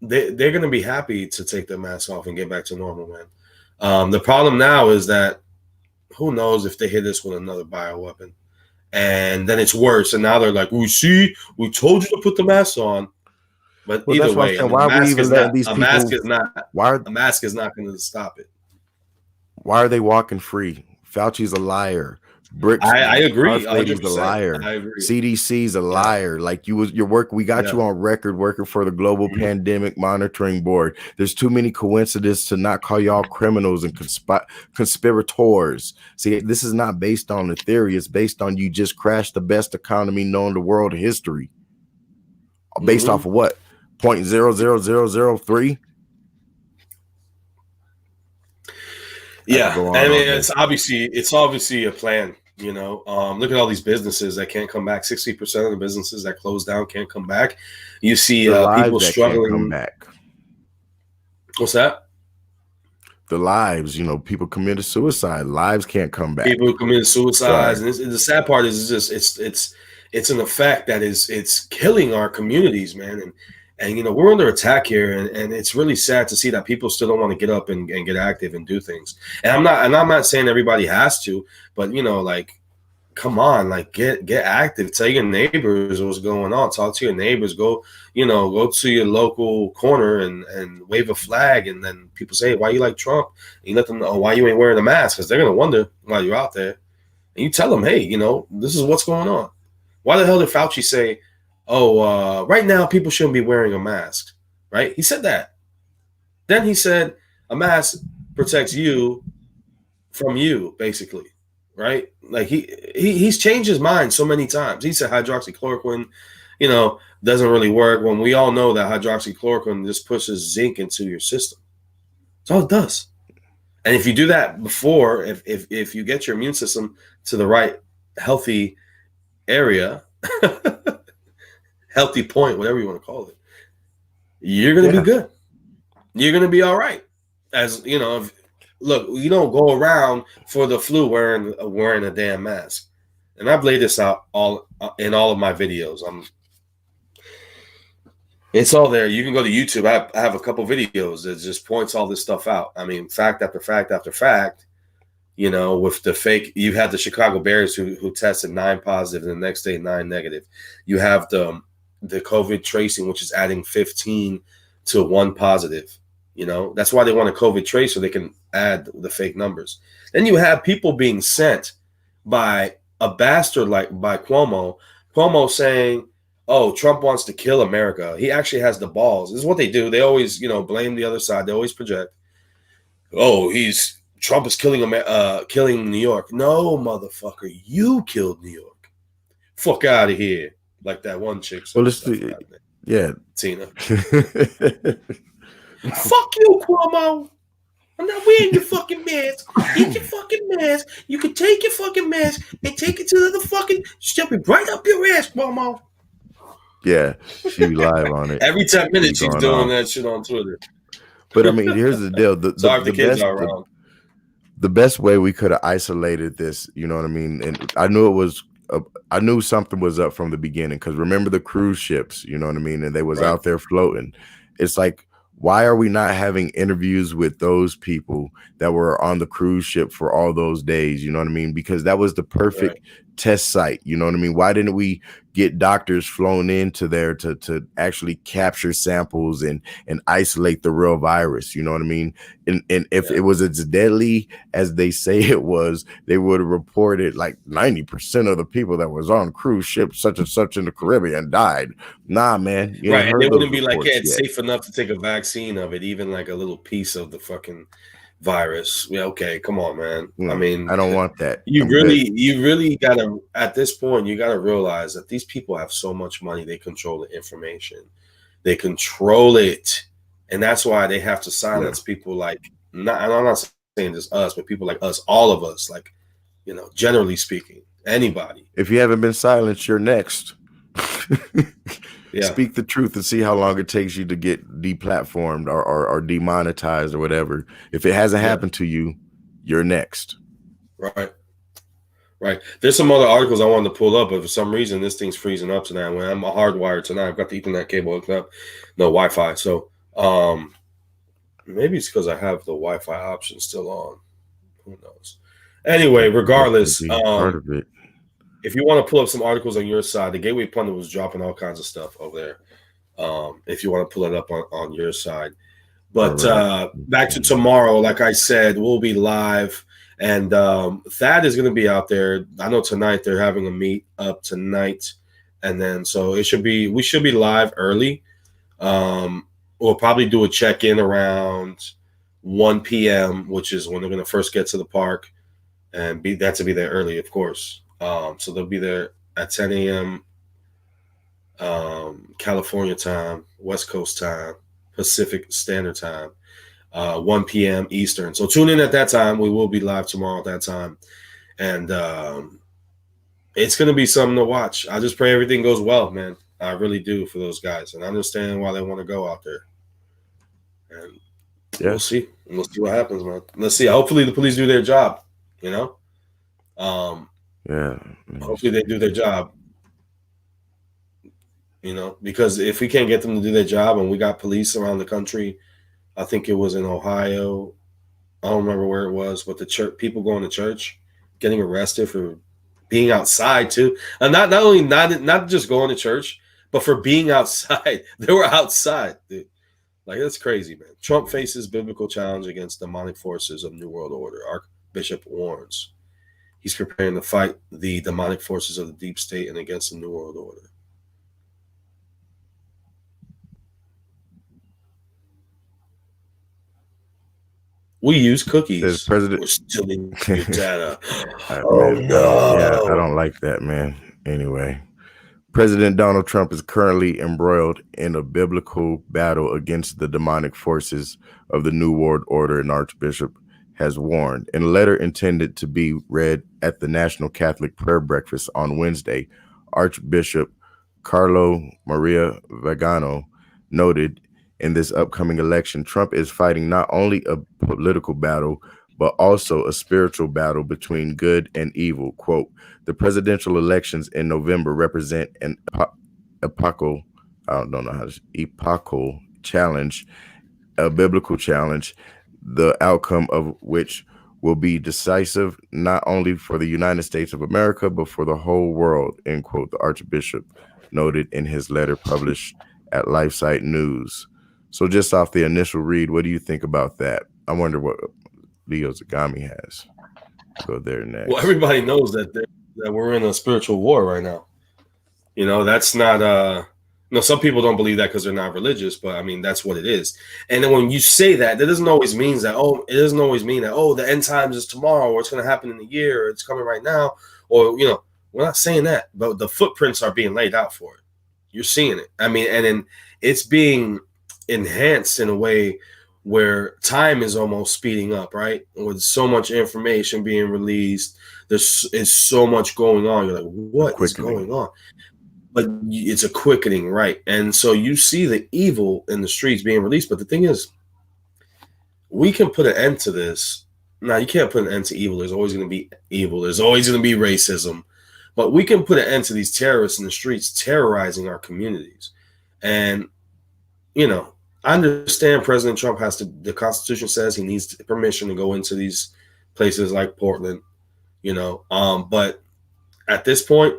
they're going to be happy to take their masks off and get back to normal, man. The problem now is that who knows if they hit us with another bioweapon. And then it's worse. And now they're like, we told you to put the mask on. But either way, a mask is not going to stop it. Why are they walking free? Fauci's a liar. I agree. Lady's a liar. I agree. CDC's a liar. Like your work, we got you on record working for the Global Pandemic Monitoring Board. There's too many coincidences to not call y'all criminals and conspirators. See, this is not based on the theory. It's based on you just crashed the best economy known to world history. Based off of what? 0.00003? Yeah, I mean, it's obviously a plan. You know, look at all these businesses that can't come back. 60% of the businesses that close down can't come back. You see people struggling. Come back. What's that? The lives, you know, people committed suicide. Lives can't come back. People committed suicides, and the sad part is just it's an effect that it's killing our communities, man. And you know, we're under attack here, and it's really sad to see that people still don't want to get up and get active and do things. And I'm not saying everybody has to, but you know, like, come on, like get active. Tell your neighbors what's going on. Talk to your neighbors. Go to your local corner and wave a flag. And then people say, why you like Trump? And you let them know why you ain't wearing a mask, because they're gonna wonder why you're out there. And you tell them, hey, you know, this is what's going on. Why the hell did Fauci say, right now people shouldn't be wearing a mask, right? He said that. Then he said a mask protects you from you, basically, right? Like he's changed his mind so many times. He said hydroxychloroquine, you know, doesn't really work, when we all know that hydroxychloroquine just pushes zinc into your system. That's all it does. And if you do that before, if you get your immune system to the right healthy area, healthy point, whatever you want to call it, you're going to be good. You're going to be all right. As you know, look, you don't go around for the flu wearing a damn mask. And I've laid this out all in all of my videos. It's all there. You can go to YouTube. I have a couple videos that just points all this stuff out. I mean, fact after fact after fact. You know, with the fake, you had the Chicago Bears who tested 9 positive and the next day 9 negative. You have the COVID tracing, which is adding 15 to 1 positive. You know, that's why they want a COVID trace so they can add the fake numbers. Then you have people being sent by a bastard like by Cuomo saying, oh, Trump wants to kill America. He actually has the balls. This is what they do. They always, blame the other side. They always project. Oh, Trump is killing New York. No, motherfucker, you killed New York. Fuck out of here. Like that one chick. Well, yeah. Tina. Fuck you, Cuomo. I'm not wearing your fucking mask. Get your fucking mask. You can take your fucking mask and take it to the fucking shove it right up your ass, Cuomo. Yeah, she live on it. Every 10 minutes she's doing that shit on Twitter. But I mean, here's the deal. Sorry, the kids are around. The best way we could have isolated this, you know what I mean? And I knew something was up from the beginning, because remember the cruise ships, you know what I mean? And they was out there floating. It's like, why are we not having interviews with those people that were on the cruise ship for all those days? You know what I mean? Because that was the perfect test site. You know what I mean? Why didn't we get doctors flown into there to actually capture samples and isolate the real virus? You know what I mean? And if it was as deadly as they say it was, they would have reported like 90% of the people that was on cruise ships such and such in the Caribbean died. Nah, man. Right. And they wouldn't be like, yeah, it's safe enough to take a vaccine of it, even like a little piece of the fucking virus. Yeah, okay, come on, man. I mean, I don't want that. You really gotta, at this point, you gotta realize that these people have so much money, they control the information. They control it. And that's why they have to silence people like, I'm not saying just us, but people like us, all of us, like, generally speaking, anybody. If you haven't been silenced, you're next. Speak the truth and see how long it takes you to get deplatformed or demonetized or whatever. If it hasn't happened to you, you're next. Right. There's some other articles I wanted to pull up, but for some reason this thing's freezing up tonight. When I'm hardwired tonight, I've got the Ethernet cable hooked up, no Wi-Fi. So maybe it's because I have the Wi-Fi option still on. Who knows? Anyway, regardless, part of it. If you want to pull up some articles on your side, the Gateway Pundit was dropping all kinds of stuff over there. If you want to pull it up on your side. But back to tomorrow, like I said, we'll be live. And Thad is going to be out there. I know tonight they're having a meet up tonight. And then we should be live early. We'll probably do a check-in around 1 p.m., which is when they're going to first get to the park. And be there early, of course. So they'll be there at 10 a.m. California time, West Coast time, Pacific Standard Time, 1 p.m. Eastern. So tune in at that time. We will be live tomorrow at that time. And it's going to be something to watch. I just pray everything goes well, man. I really do for those guys. And I understand why they want to go out there. And we'll see. We'll see what happens, man. Let's see. Hopefully the police do their job, Hopefully they do their job, because if we can't get them to do their job and we got police around the country, I think it was in Ohio. I don't remember where it was, but the church, people going to church, getting arrested for being outside too. And not just going to church, but for being outside. They were outside, dude. Like, that's crazy, man. Trump faces biblical challenge against demonic forces of New World Order. Archbishop warns. He's preparing to fight the demonic forces of the deep state and against the New World Order. We use cookies. We're stealing your data. Oh, no. Yeah, I don't like that, man. Anyway, President Donald Trump is currently embroiled in a biblical battle against the demonic forces of the New World Order, and Archbishop has warned. In a letter intended to be read at the National Catholic Prayer Breakfast on Wednesday, Archbishop Carlo Maria Vagano noted in this upcoming election, Trump is fighting not only a political battle, but also a spiritual battle between good and evil. Quote, the presidential elections in November represent an epochal, I don't know how to, epochal challenge, a biblical challenge, the outcome of which will be decisive not only for the United States of America, but for the whole world, end quote, the Archbishop noted in his letter published at LifeSite News. So just off the initial read, what do you think about that? I wonder what Leo Zagami has. Go there next. Well, everybody knows that we're in a spiritual war right now. You know, that's not some people don't believe that because they're not religious, but I mean that's what it is. And then when you say that, that doesn't always mean that the end times is tomorrow, or it's going to happen in a year, or it's coming right now, or we're not saying that, but the footprints are being laid out for it. You're seeing it. I mean, and then it's being enhanced in a way where time is almost speeding up, right? With so much information being released, is so much going on. You're like, what is going on? But it's a quickening, right? And so you see the evil in the streets being released. But the thing is, we can put an end to this. Now, you can't put an end to evil. There's always going to be evil. There's always going to be racism. But we can put an end to these terrorists in the streets terrorizing our communities. And, I understand President Trump the Constitution says he needs permission to go into these places like Portland, but at this point,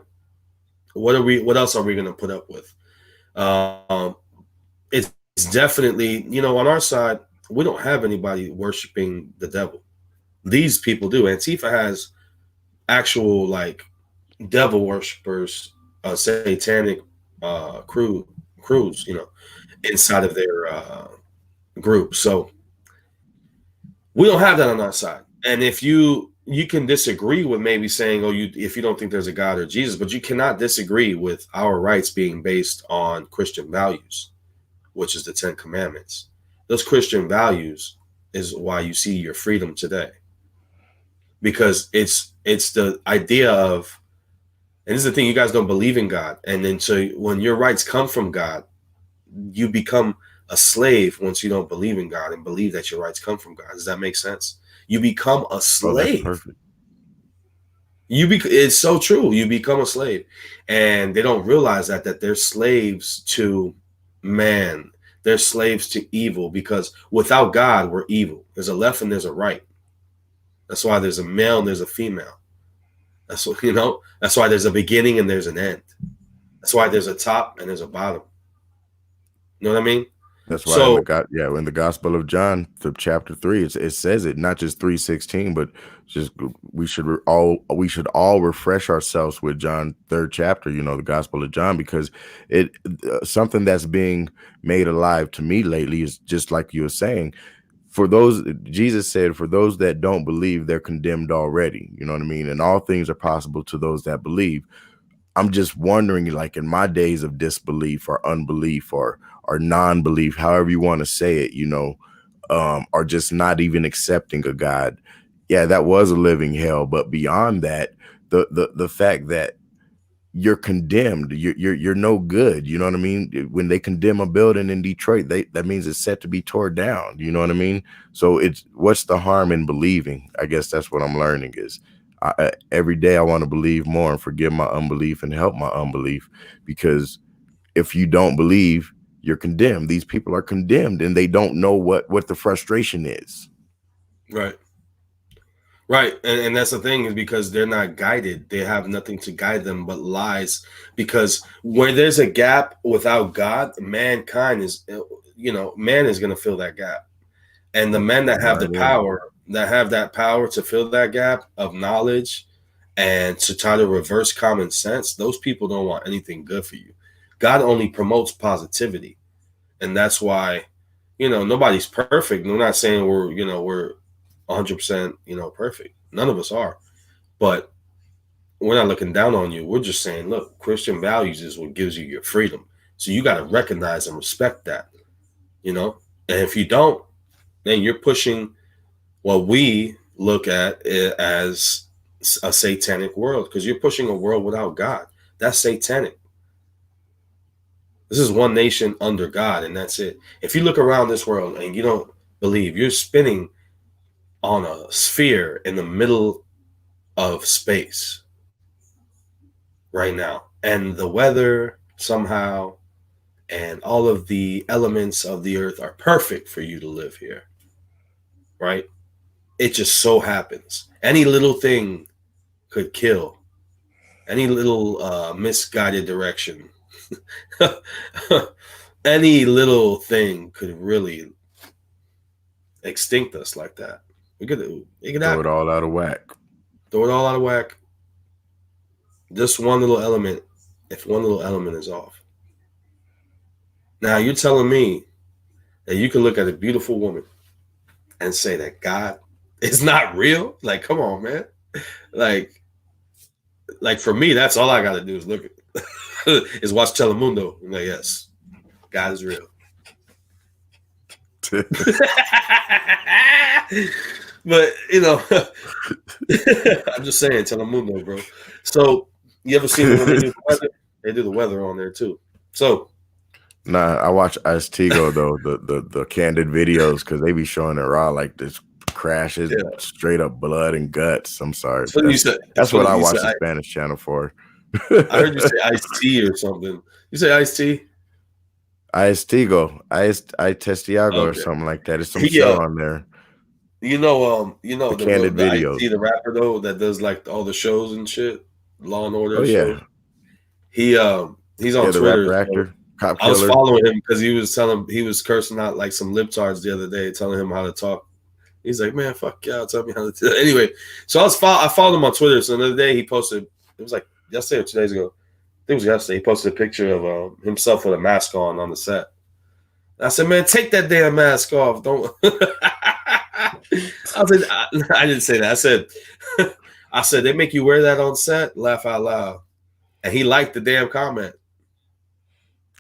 what else are we going to put up with? It's definitely, on our side, we don't have anybody worshiping the devil. These people do. Antifa has actual devil worshipers, satanic crews, inside of their group. So we don't have that on our side. And if you can disagree with maybe saying, if you don't think there's a God or Jesus, but you cannot disagree with our rights being based on Christian values, which is the 10 Commandments. Those Christian values is why you see your freedom today. Because it's the idea of, and this is the thing, you guys don't believe in God. And then so when your rights come from God, you become a slave once you don't believe in God and believe that your rights come from God. Does that make sense? You become a slave. Oh, that's perfect. It's so true. You become a slave, and they don't realize that they're slaves to man. They're slaves to evil, because without God, we're evil. There's a left and there's a right. That's why there's a male and there's a female. That's what, that's why there's a beginning and there's an end. That's why there's a top and there's a bottom. You know what I mean? That's why in the Gospel of John, chapter 3, it says it, not just 3:16, but just we should all refresh ourselves with John 3rd chapter, the Gospel of John, because something that's being made alive to me lately is just like you were saying. Jesus said, for those that don't believe, they're condemned already. You know what I mean? And all things are possible to those that believe. I'm just wondering, in my days of disbelief or unbelief or non-belief, however you want to say it, or just not even accepting a God. Yeah, that was a living hell. But beyond that, the fact that you're condemned, you're no good. You know what I mean? When they condemn a building in Detroit, that means it's set to be torn down. You know what I mean? So what's the harm in believing? I guess that's what I'm learning is, every day I want to believe more and forgive my unbelief and help my unbelief, because if you don't believe, you're condemned. These people are condemned and they don't know what the frustration is. Right. And that's the thing, is because they're not guided. They have nothing to guide them but lies, because where there's a gap without God, mankind is, man is going to fill that gap. And the men that have that power to fill that gap of knowledge and to try to reverse common sense, those people don't want anything good for you. God only promotes positivity. And that's why, nobody's perfect. We're not saying we're 100%, perfect. None of us are. But we're not looking down on you. We're just saying, look, Christian values is what gives you your freedom. So you got to recognize and respect that, And if you don't, then you're pushing what we look at as a satanic world, because you're pushing a world without God. That's satanic. This is one nation under God, and that's it. If you look around this world and you don't believe, you're spinning on a sphere in the middle of space right now. And the weather somehow and all of the elements of the earth are perfect for you to live here, right? It just so happens. Any little thing could kill. Any little misguided direction. Any little thing could really extinct us like that. It could Throw happen. it all out of whack. Throw it all out of whack. Just one little element, if one little element is off. Now you're telling me that you can look at a beautiful woman and say that God is not real? Like, come on, man. Like for me, that's all I got to do is look at is watch Telemundo. I'm like, yes, God is real. But I'm just saying Telemundo, bro. So you ever seen when they do the weather? They do the weather on there too. So nah, I watch Ice-T go though, the candid videos, because they be showing it raw, like this crashes, straight up blood and guts. I'm sorry. That's what I watch the Spanish channel for. I heard you say Ice-T or something. You say Ice-T? Ice-Tigo, Testiago or something like that. It's some show on there. The candid videos. Ice-T, the rapper though, that does like all the shows and shit, Law and Order. Oh yeah, shows. He's on Twitter. Rapper, actor, cop I was following him because he was cursing out like some libtards the other day, telling him how to talk. He's like, man, fuck y'all, tell me how to do it. Anyway, so I followed him on Twitter. So the other day he posted, it was like yesterday or 2 days ago. I think it was yesterday. He posted a picture of himself with a mask on the set. I said, man, take that damn mask off. Don't. I didn't say that. I said, they make you wear that on set? Laugh out loud. And he liked the damn comment.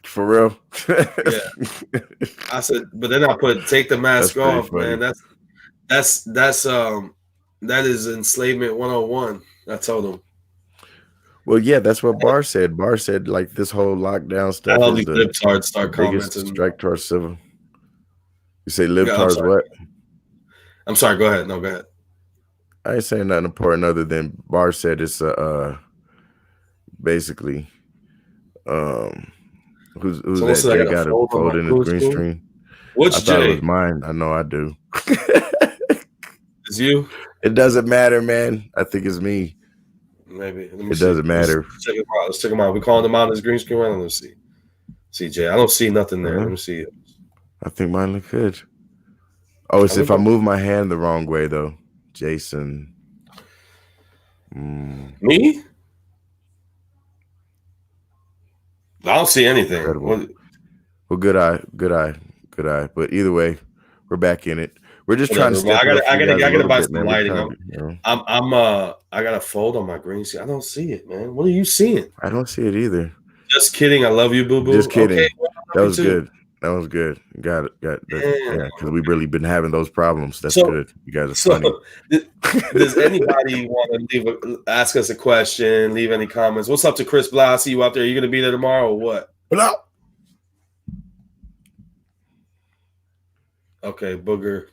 For real? Yeah. I said, but then I put, take the mask off, man. That is enslavement 101. I told him. Well, yeah, that's what Barr said. Barr said like this whole lockdown stuff all is these libtards start commenting. Strike towards civil. You say libtards what? I'm sorry. Go ahead. No, go ahead. I ain't saying nothing important other than Barr said it's basically who's that Jay got a fold in his green screen? Which I Jay? thought it was mine. I know I do. It's you? It doesn't matter, man. I think it's me. Maybe. It doesn't matter. Let's check him out. We calling him out on his green screen. Let's see. See, Jay. I don't see nothing there. Let me see it. I think mine look good. Oh, it's if I move my hand the wrong way, though. Jason. Me? I don't see anything. Well, good eye. But either way, we're back in it. We're just trying to step I gotta buy some lighting. I got a fold on my green screen. I don't see it, man. What are you seeing? I don't see it either. Just kidding. I love you, boo boo. Just kidding. Okay, that was good. That was good. Got it. Yeah, because we've really been having those problems. That's good. You guys are funny. Does anybody want to ask us a question? Leave any comments? What's up to Chris Blau? I see you out there. Are you going to be there tomorrow or what? Hello. Okay, Booger.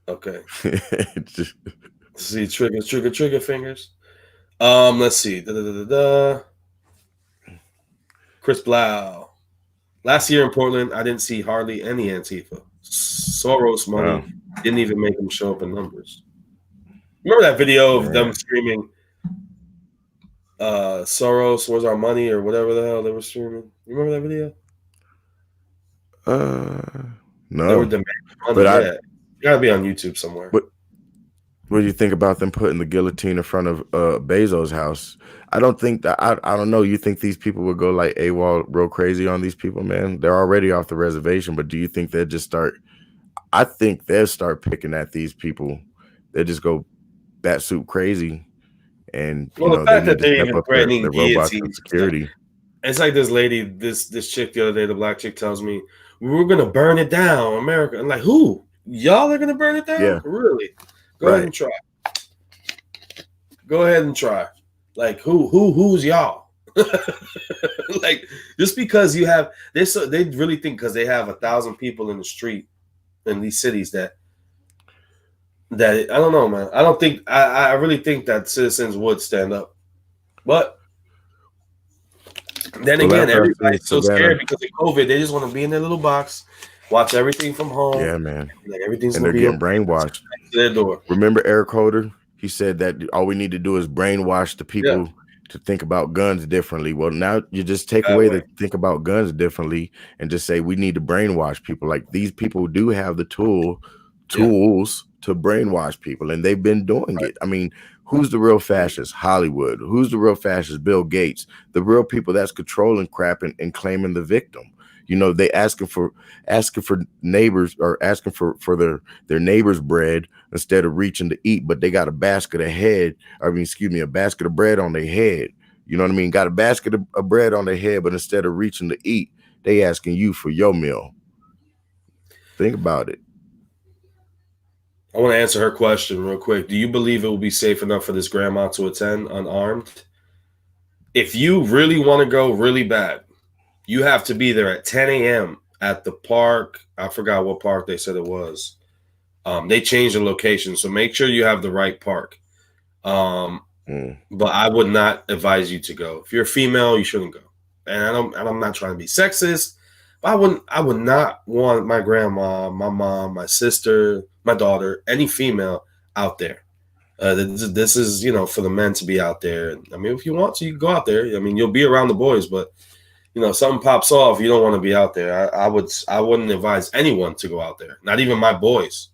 Okay. See, trigger fingers. Let's see. Chris Blau. Last year in Portland, I didn't see hardly any Antifa. Soros money didn't even make them show up in numbers. Remember that video of them screaming, Soros, where's our money, or whatever the hell they were screaming? You remember that video? No. They were demanding money. But it gotta be on YouTube somewhere. What do you think about them putting the guillotine in front of Bezos' house? I don't think that I don't know. You think these people would go like AWOL real crazy on these people, man? They're already off the reservation, but do you think they'll just start? I think they'll start picking at these people. They'll just go batsuit crazy, and the fact that they're even threatening their robots and security. It's like this lady, this chick the other day, the black chick tells me, we're gonna burn it down, America. I'm like, who? Y'all are gonna burn it down? Yeah. Really? Go ahead and try. Go ahead and try. Like who's y'all? Like just because you have they really think because they have 1,000 people in the street in these cities that that I don't know, man. I don't think I really think that citizens would stand up, but then Well, again, after I see everybody's so Savannah, scared because of COVID. They just want to be in their little box, watch everything from home, yeah, man, like everything's and gonna they're be getting okay. brainwashed. To their door. Remember Eric Holder? He said that all we need to do is brainwash the Yeah, people to think about guns differently. Well, now you just take that away way. the think about guns differently and just say we need to brainwash people. Like these people do have the tools to brainwash people, and they've been doing it. I mean, who's the real fascist? Hollywood. Who's the real fascist? Bill Gates. The real people that's controlling crap and claiming the victim. You know, they asking for neighbors or asking for their neighbor's bread instead of reaching to eat, but they got a basket of a basket of bread on their head. You know what I mean? Got a basket of bread on their head, but instead of reaching to eat, they asking you for your meal. Think about it. I want to answer her question real quick. Do you believe it will be safe enough for this grandma to attend unarmed? If you really want to go really bad, you have to be there at 10 a.m. at the park. I forgot what park they said it was. They changed the location, so make sure you have the right park. But I would not advise you to go. If you're a female, you shouldn't go. And I'm not trying to be sexist, but I would not want my grandma, my mom, my sister, my daughter, any female out there. This is, for the men to be out there. I mean, if you want to, you can go out there. I mean, you'll be around the boys, but something pops off, you don't want to be out there. I wouldn't advise anyone to go out there, not even my boys,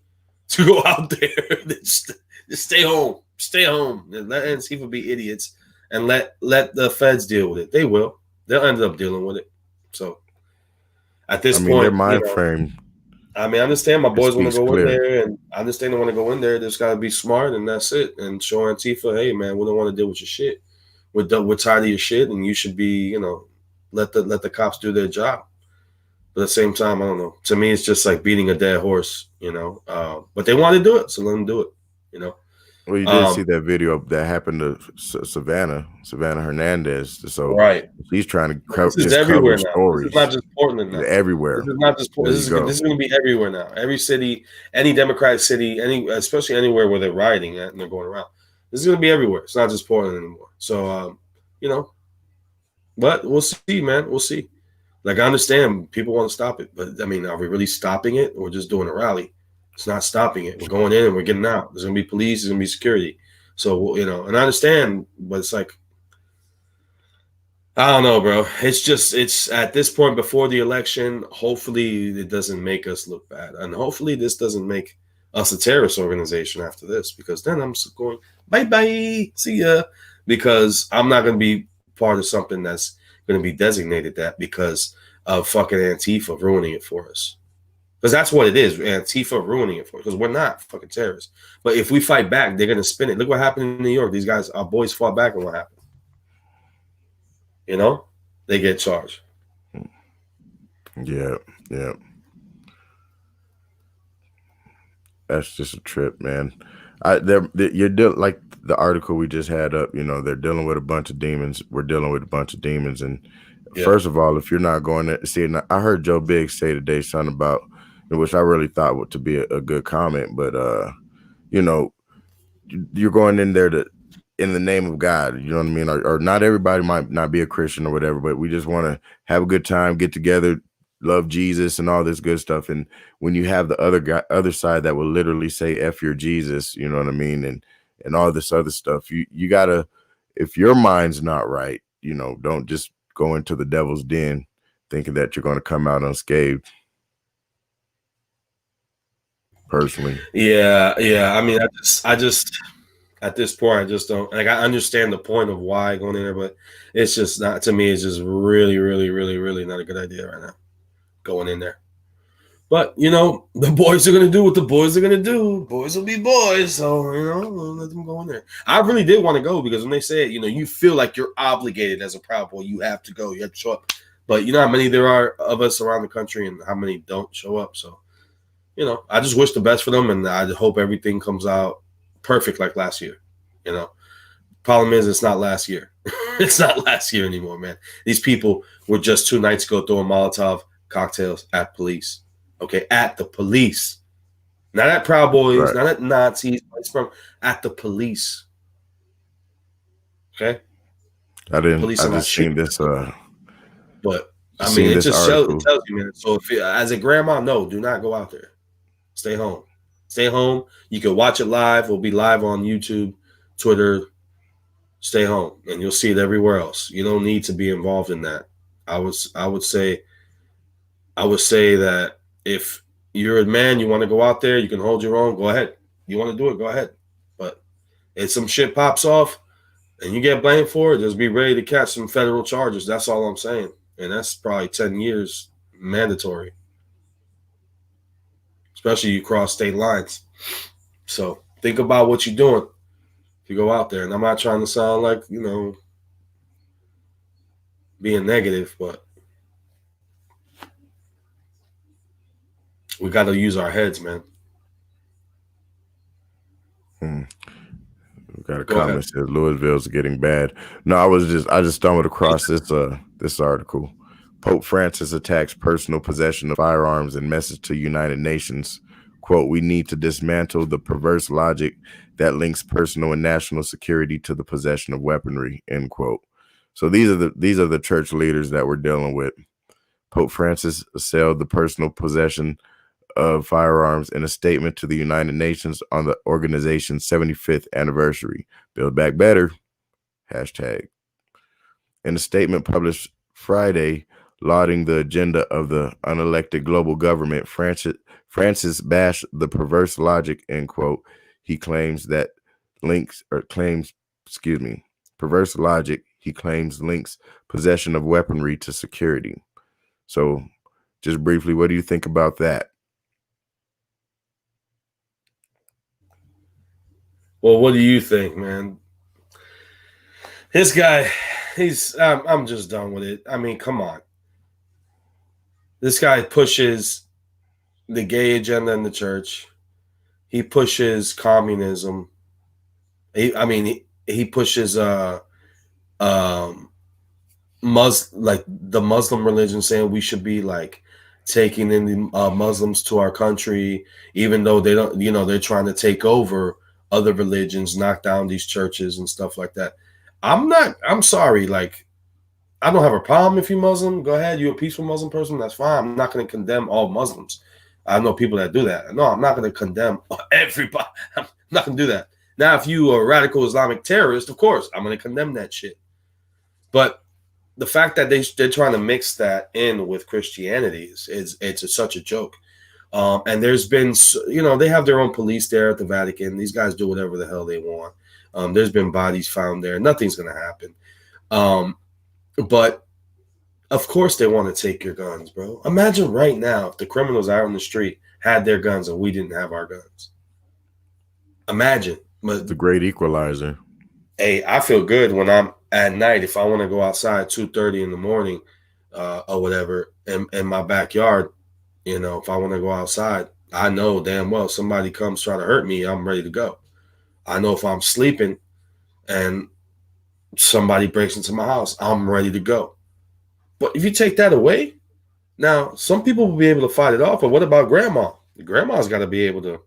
to go out there. just stay home. Stay home. And let Antifa be idiots and let the feds deal with it. They will. They'll end up dealing with it. So at this Their point, mind frame. I understand my boys want to go clear. in there, and I understand they want to go in there. They just got to be smart, and that's it. And show Antifa, hey, man, we don't want to deal with your shit. We're tired of your shit, and you should be, let the cops do their job. But at the same time, I don't know. To me, it's just like beating a dead horse, But they want to do it, so let them do it, Well, you did see that video that happened to Savannah Hernandez. So right, she's trying to cover stories. This is not just Portland now. Everywhere. This is not just Portland. This is going to be everywhere now. Every city, any Democratic city, especially anywhere where they're rioting at and they're going around. This is going to be everywhere. It's not just Portland anymore. So, but we'll see, man. We'll see. Like, I understand people want to stop it, but I mean, are we really stopping it or just doing a rally? It's not stopping it. We're going in and we're getting out. There's going to be police. There's going to be security. So, and I understand, but it's like, I don't know, bro. It's at this point before the election, hopefully it doesn't make us look bad. And hopefully this doesn't make us a terrorist organization after this, because then I'm going, bye-bye, see ya. Because I'm not going to be part of something that's going to be designated that because of fucking Antifa ruining it for us. Because that's what it is. Antifa ruining it for us. Because we're not fucking terrorists. But if we fight back, they're going to spin it. Look what happened in New York. These guys, our boys fought back, and what happened? They get charged. Yeah. That's just a trip, man. You're like the article we just had up. They're dealing with a bunch of demons. We're dealing with a bunch of demons. And first of all, if you're not going to see it, I heard Joe Biggs say today something about, which I really thought to be a good comment, but you're going in there in the name of God, you know what I mean? Or not everybody might not be a Christian or whatever, but we just want to have a good time, get together, love Jesus and all this good stuff. And when you have the other side that will literally say F your Jesus, you know what I mean? And all this other stuff, you gotta, if your mind's not right, don't just go into the devil's den thinking that you're going to come out unscathed. Personally. Yeah. I mean, I just at this point, I just don't like. I understand the point of why going in there, but it's just not, to me. It's just really, really, really, really not a good idea right now going in there. But the boys are gonna do what the boys are gonna do. Boys will be boys, so we'll let them go in there. I really did want to go because when they say it, you feel like you're obligated as a Proud Boy. You have to go. You have to show up. But you know how many there are of us around the country, and how many don't show up. So I just wish the best for them, and I hope everything comes out perfect like last year. Problem is, it's not last year. It's not last year anymore, man. These people were just 2 nights ago throwing Molotov cocktails at police. Okay, at the police. Not at Proud Boys, Right. not at Nazis, at the police. Okay? Police I are not just seen shooting this people. But I just mean, seen it this just article. tells you, man. So if as a grandma, no, do not go out there. Stay home. Stay home. You can watch it live. We'll be live on YouTube, Twitter. Stay home, and you'll see it everywhere else. You don't need to be involved in that. I would say that if you're a man, you want to go out there, you can hold your own. Go ahead. You want to do it, go ahead. But if some shit pops off and you get blamed for it, just be ready to catch some federal charges. That's all I'm saying, and that's probably 10 years mandatory, especially you cross state lines. So think about what you're doing if you go out there. And I'm not trying to sound like, being negative, but we got to use our heads, man. We got a Go comment ahead. says Louisville's getting bad. No, I just stumbled across this article. Pope Francis attacks personal possession of firearms in message to United Nations. Quote, we need to dismantle the perverse logic that links personal and national security to the possession of weaponry, end quote. So these are the church leaders that we're dealing with. Pope Francis assailed the personal possession of firearms in a statement to the United Nations on the organization's 75th anniversary. Build Back Better, hashtag. In a statement published Friday, lauding the agenda of the unelected global government, Francis bashed the perverse logic, end quote. He claims perverse logic, he claims links possession of weaponry to security. So just briefly, what do you think about that? Well, what do you think, man? This guy, I'm just done with it. I mean, come on. This guy pushes the gay agenda in the church. He pushes communism. He pushes like the Muslim religion, saying we should be like taking in the Muslims to our country, even though they don't, they're trying to take over other religions, knock down these churches and stuff like that. I'm sorry, like, I don't have a problem if you're Muslim. Go ahead, you're a peaceful Muslim person, that's fine. I'm not going to condemn all Muslims. I know people that do that. No, I'm not going to condemn everybody. I'm not going to do that. Now, if you are a radical Islamic terrorist, of course, I'm going to condemn that shit. But the fact that they're trying to mix that in with Christianity it's such a joke. And there's been, they have their own police there at the Vatican. These guys do whatever the hell they want. There's been bodies found there. Nothing's going to happen. But of course they want to take your guns, bro. Imagine right now if the criminals out on the street had their guns and we didn't have our guns. Imagine. But the great equalizer. Hey, I feel good when I'm at night. If I want to go outside 2:30 in the morning or whatever in my backyard, if I want to go outside, I know damn well somebody comes try to hurt me, I'm ready to go. I know if I'm sleeping and somebody breaks into my house, I'm ready to go. But if you take that away, now some people will be able to fight it off. But what about grandma? Grandma's got to be able to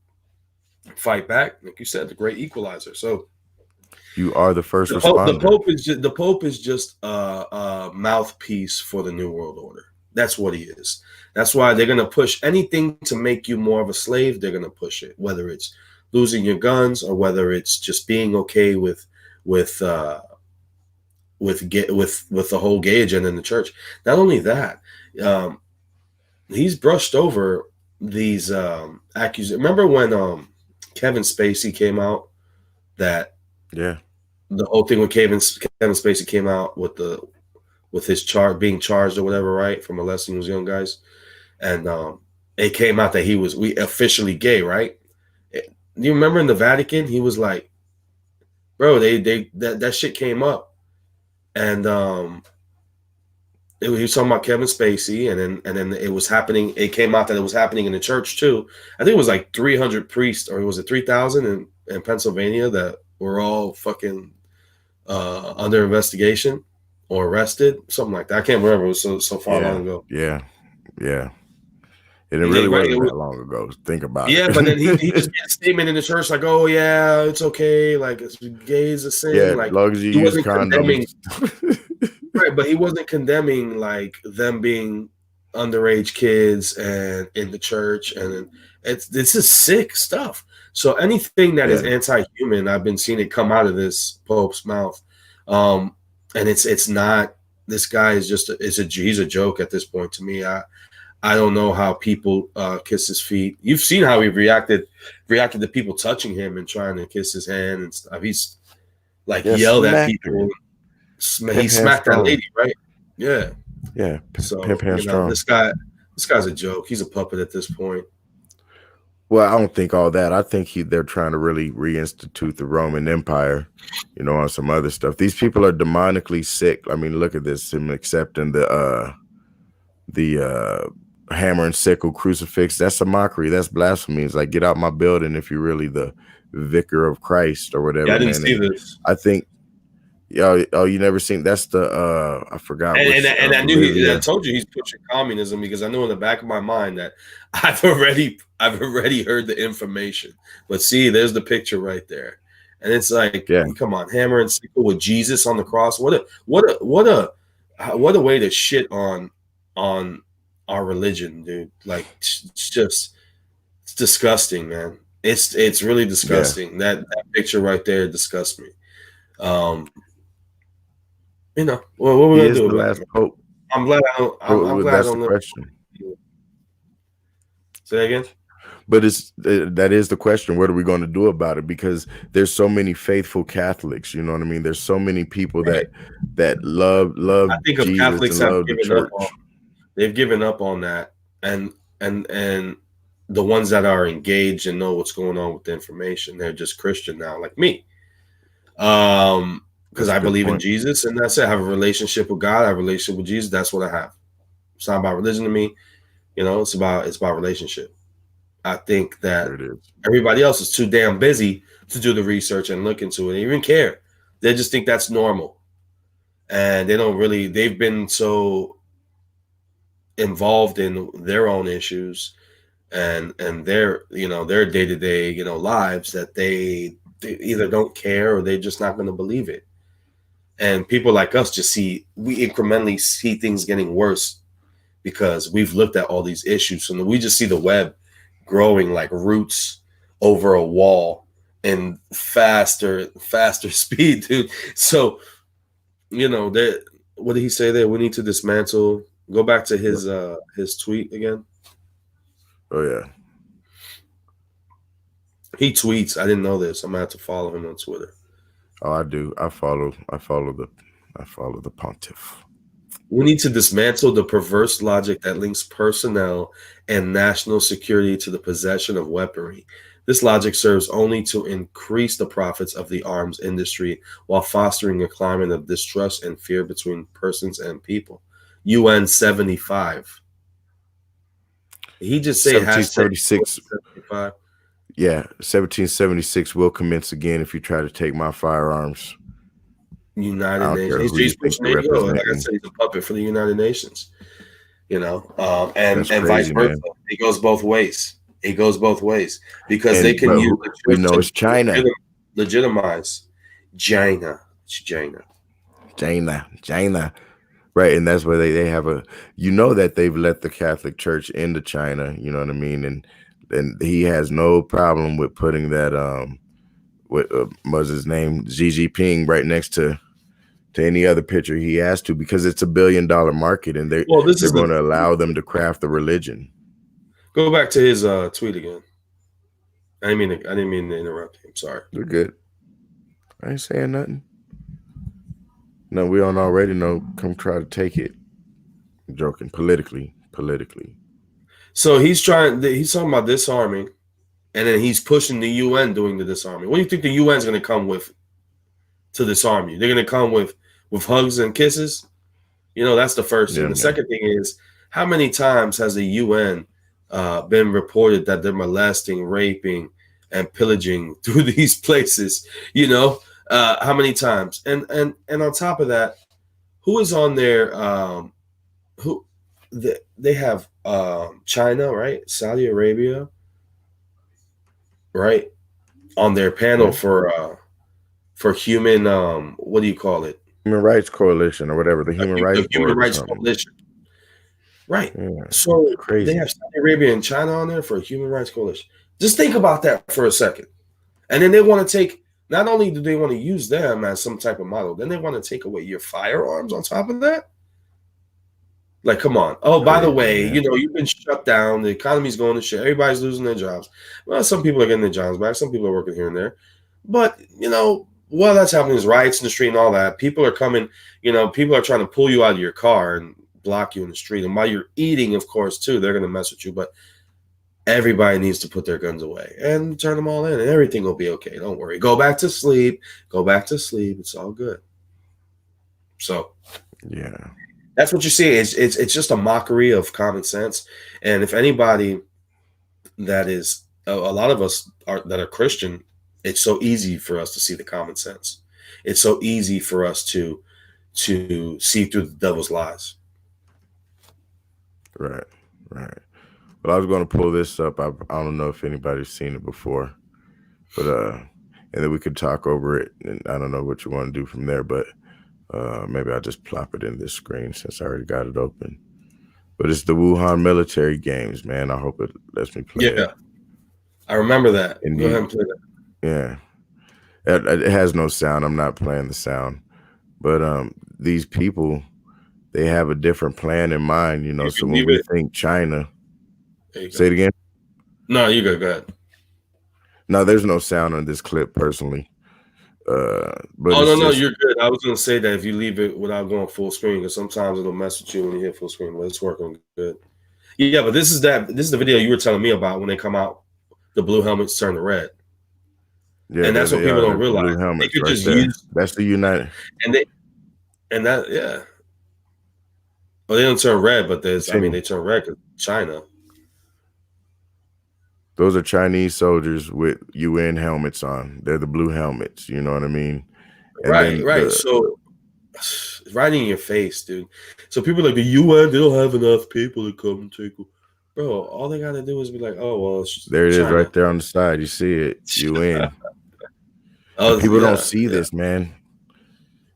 fight back, like you said, the great equalizer. So you are the first responder. The Pope is just a mouthpiece for the New World Order. That's what he is. That's why they're going to push anything to make you more of a slave. They're going to push it, whether it's losing your guns or whether it's just being okay with the whole gay agenda in the church. Not only that, he's brushed over these accusations. Remember when Kevin Spacey came out? That the whole thing with Kevin Spacey came out with his being charged or whatever, right, for molesting those young guys, and it came out that he was officially gay, right? You remember in the Vatican, he was like, bro, that shit came up, and he was talking about Kevin Spacey, and then it was happening. It came out that it was happening in the church too. I think it was like 300 priests, or was it 3,000 in Pennsylvania that were all fucking under investigation or arrested, something like that. I can't remember. It was so far long ago. Yeah. And it really wasn't that long ago. Think about it. Yeah, but then he just made a statement in the church like, "Oh yeah, it's okay. Like it's gay is a sin. Yeah, like as long as you use condoms." Right, but he wasn't condemning like them being underage kids and in the church, and this is sick stuff. So anything that is anti-human, I've been seeing it come out of this Pope's mouth, and it's not. This guy is just he's a joke at this point to me. I don't know how people kiss his feet. You've seen how he reacted to people touching him and trying to kiss his hand and stuff. He's like yelled at people. He smacked that lady, right? Yeah. Yeah. So strong. this guy's a joke. He's a puppet at this point. Well, I don't think all that. I think they're trying to really reinstitute the Roman Empire, on some other stuff. These people are demonically sick. I mean, look at this, him accepting the hammer and sickle crucifix. That's a mockery. That's blasphemy. It's like, get out my building if you're really the vicar of Christ or whatever. Yeah, I didn't see this. I think, you never seen, that's the I forgot. And I knew I told you he's pushing communism because I knew in the back of my mind that I've already heard the information. But see, there's the picture right there. And it's like, come on, hammer and sickle with Jesus on the cross. What a way to shit on our religion, dude. Like it's disgusting, man. It's really disgusting. That picture right there disgusts me. What we're gonna do about it? Pope. I'm glad I don't. That's the question. Say that again. But that is the question. What are we going to do about it? Because there's so many faithful Catholics. You know what I mean? There's so many people that love. I think Jesus Catholics have given up on. They've given up on that, and the ones that are engaged and know what's going on with the information, they're just Christian now, like me. Because I believe in Jesus, and that's it. I have a relationship with God. I have a relationship with Jesus. That's what I have. It's not about religion to me. It's about relationship. I think that everybody else is too damn busy to do the research and look into it, and even care. They just think that's normal, and they don't really. They've been so involved in their own issues and their their day-to-day lives that they either don't care or they're just not going to believe it. And people like us we incrementally see things getting worse because we've looked at all these issues. So we just see the web growing like roots over a wall and faster speed, dude. So, what did he say there? We need to dismantle. Go back to his tweet again. Oh yeah. He tweets. I didn't know this. I'm gonna have to follow him on Twitter. Oh, I do. I follow the pontiff. We need to dismantle the perverse logic that links personnel and national security to the possession of weaponry. This logic serves only to increase the profits of the arms industry while fostering a climate of distrust and fear between persons and people. UN 75. He just said 1776. Yeah, 1776 will commence again if you try to take my firearms. United Nations. He's pushing it. Like I said, he's a puppet for the United Nations. And crazy, vice versa. Man. It goes both ways. Because they can use the we know it's China. Legitimize China. It's China. Right, and that's where they have that they've let the Catholic Church into China, you know what I mean? And he has no problem with putting that what was his name, Xi Jinping, right next to any other picture he has to, because it's $1 billion market, and they're going to allow them to craft the religion. Go back to his tweet again. I didn't mean to interrupt you. I'm sorry. You're good. I ain't saying nothing. No, we don't already know. Come try to take it. I'm joking. Politically. So he's talking about disarming, and then he's pushing the UN doing the disarming. What do you think the UN is going to come with to disarm you? They're going to come with hugs and kisses? That's the first thing. The second thing is, how many times has the UN been reported that they're molesting, raping, and pillaging through these places? How many times? And on top of that, who is on there? they have China, right? Saudi Arabia, right, on their panel for human what do you call it? Human Rights Coalition or whatever, the Human Rights The Human Board or Rights something. Coalition. Right. Yeah, So they crazy. have Saudi Arabia and China on there for a Human Rights Coalition. Just think about that for a second. And then they want to take, not only do they want to use them as some type of model, then they want to take away your firearms on top of that. Like, come on. Oh, by the way, Man. you've been shut down. The economy's going to shit. Everybody's losing their jobs. Well, some people are getting their jobs back. Some people are working here and there. But, while that's happening is riots in the street and all that. People are coming, people are trying to pull you out of your car and block you in the street. And while you're eating, of course, too, they're going to mess with you. But everybody needs to put their guns away and turn them all in, and everything will be okay. Don't worry. Go back to sleep. Go back to sleep. It's all good. So, yeah, that's what you see. It's just a mockery of common sense. And if anybody that is a lot of us that are Christian, it's so easy for us to see the common sense. It's so easy for us to see through the devil's lies. Right. But I was going to pull this up. I don't know if anybody's seen it before, but and then we could talk over it. And I don't know what you want to do from there, but maybe I'll just plop it in this screen since I already got it open. But it's the Wuhan military games, man. I hope it lets me play it. I remember that. Go ahead and play that. Yeah. It has no sound. I'm not playing the sound. But these people, they have a different plan in mind, So when we think China, say it again. No, you go. Go ahead. No, there's no sound on this clip personally. But no, you're good. I was going to say that if you leave it without going full screen, because sometimes it'll mess with you when you hit full screen, but it's working good. Yeah, but this is the video you were telling me about when they come out, the blue helmets turn to red. Yeah, and that's what people don't realize. They could just use that's the United, yeah. Well, they don't turn red, but they turn red because China. Those are Chinese soldiers with UN helmets on. They're the blue helmets. You know what I mean? And right. So right in your face, dude. So people are like, the UN, they don't have enough people to come and take them. Bro, all they got to do is be like, oh, well, it's there it China. is right there on the side. You see it. UN. People don't see this, man.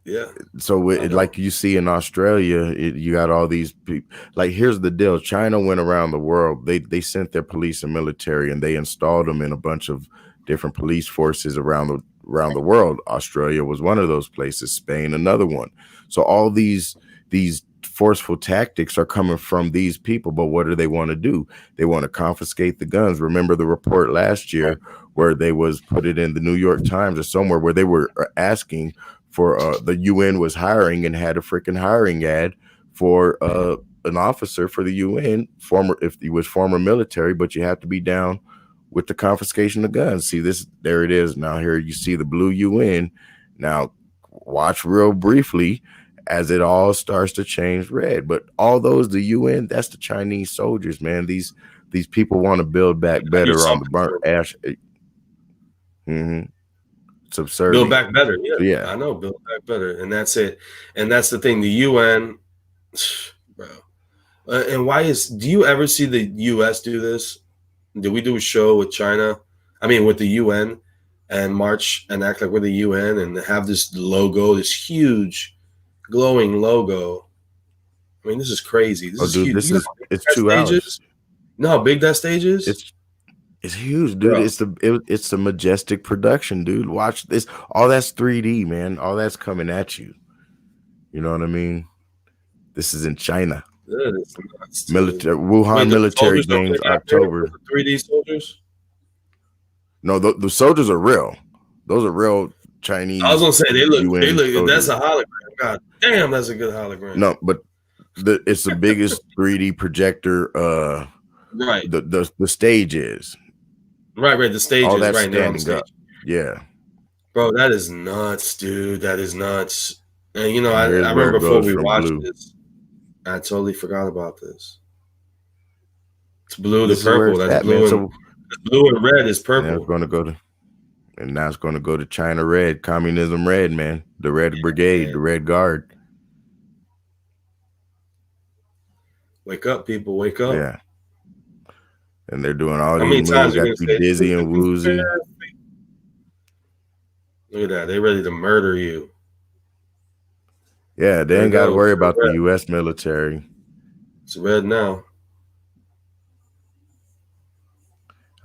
Yeah. So like you see in Australia, you got all these people. Like, here's the deal. China went around the world. They sent their police and military, and they installed them in a bunch of different police forces around the world. Australia was one of those places. Spain, another one. So all these forceful tactics are coming from these people. But what do they want to do? They want to confiscate the guns. Remember the report last year where they was put it in the New York Times or somewhere where they were asking for the UN was hiring and had a freaking hiring ad for an officer for the UN, if he was former military, but you have to be down with the confiscation of guns. See this, there it is. Now here you see the blue UN. Now watch real briefly as it all starts to change red. But all those, the UN, that's the Chinese soldiers, man. These people want to build back better on the burnt ash. It's absurd. Build back better. Yeah, I know. Build back better. And that's it. And that's the thing. The UN, bro. And do you ever see the US do this? Did we do a show with China? I mean, with the UN and march and act like we're the UN and have this logo, this huge glowing logo. I mean, this is crazy. This is huge. It's 2 hours. You know how big that stage is? It's huge, dude. Bro. It's the majestic production, dude. Watch this. All that's 3D, man. All that's coming at you. You know what I mean? This is in China. Military Wuhan military games, October. 3D soldiers? No, the soldiers are real. Those are real Chinese. I was gonna say they look. That's a hologram. God damn, that's a good hologram. No, but it's the biggest 3D projector. Right. The stage is. Right. The stage all is that's right standing now. Up. Yeah. Bro, that is nuts, dude. That is nuts. And I remember before we watched this, I totally forgot about this. It's blue to purple. That's blue. Blue and red is purple. Now it's going to go to China red, communism red, man. The Red Brigade, the Red Guard. Wake up, people. Wake up. Yeah. And they're doing all How these many moves, times are got you you going to say, dizzy and woozy. Look at that. They ready to murder you. Yeah, they There ain't got to worry it's about red. the U.S. military. It's red now.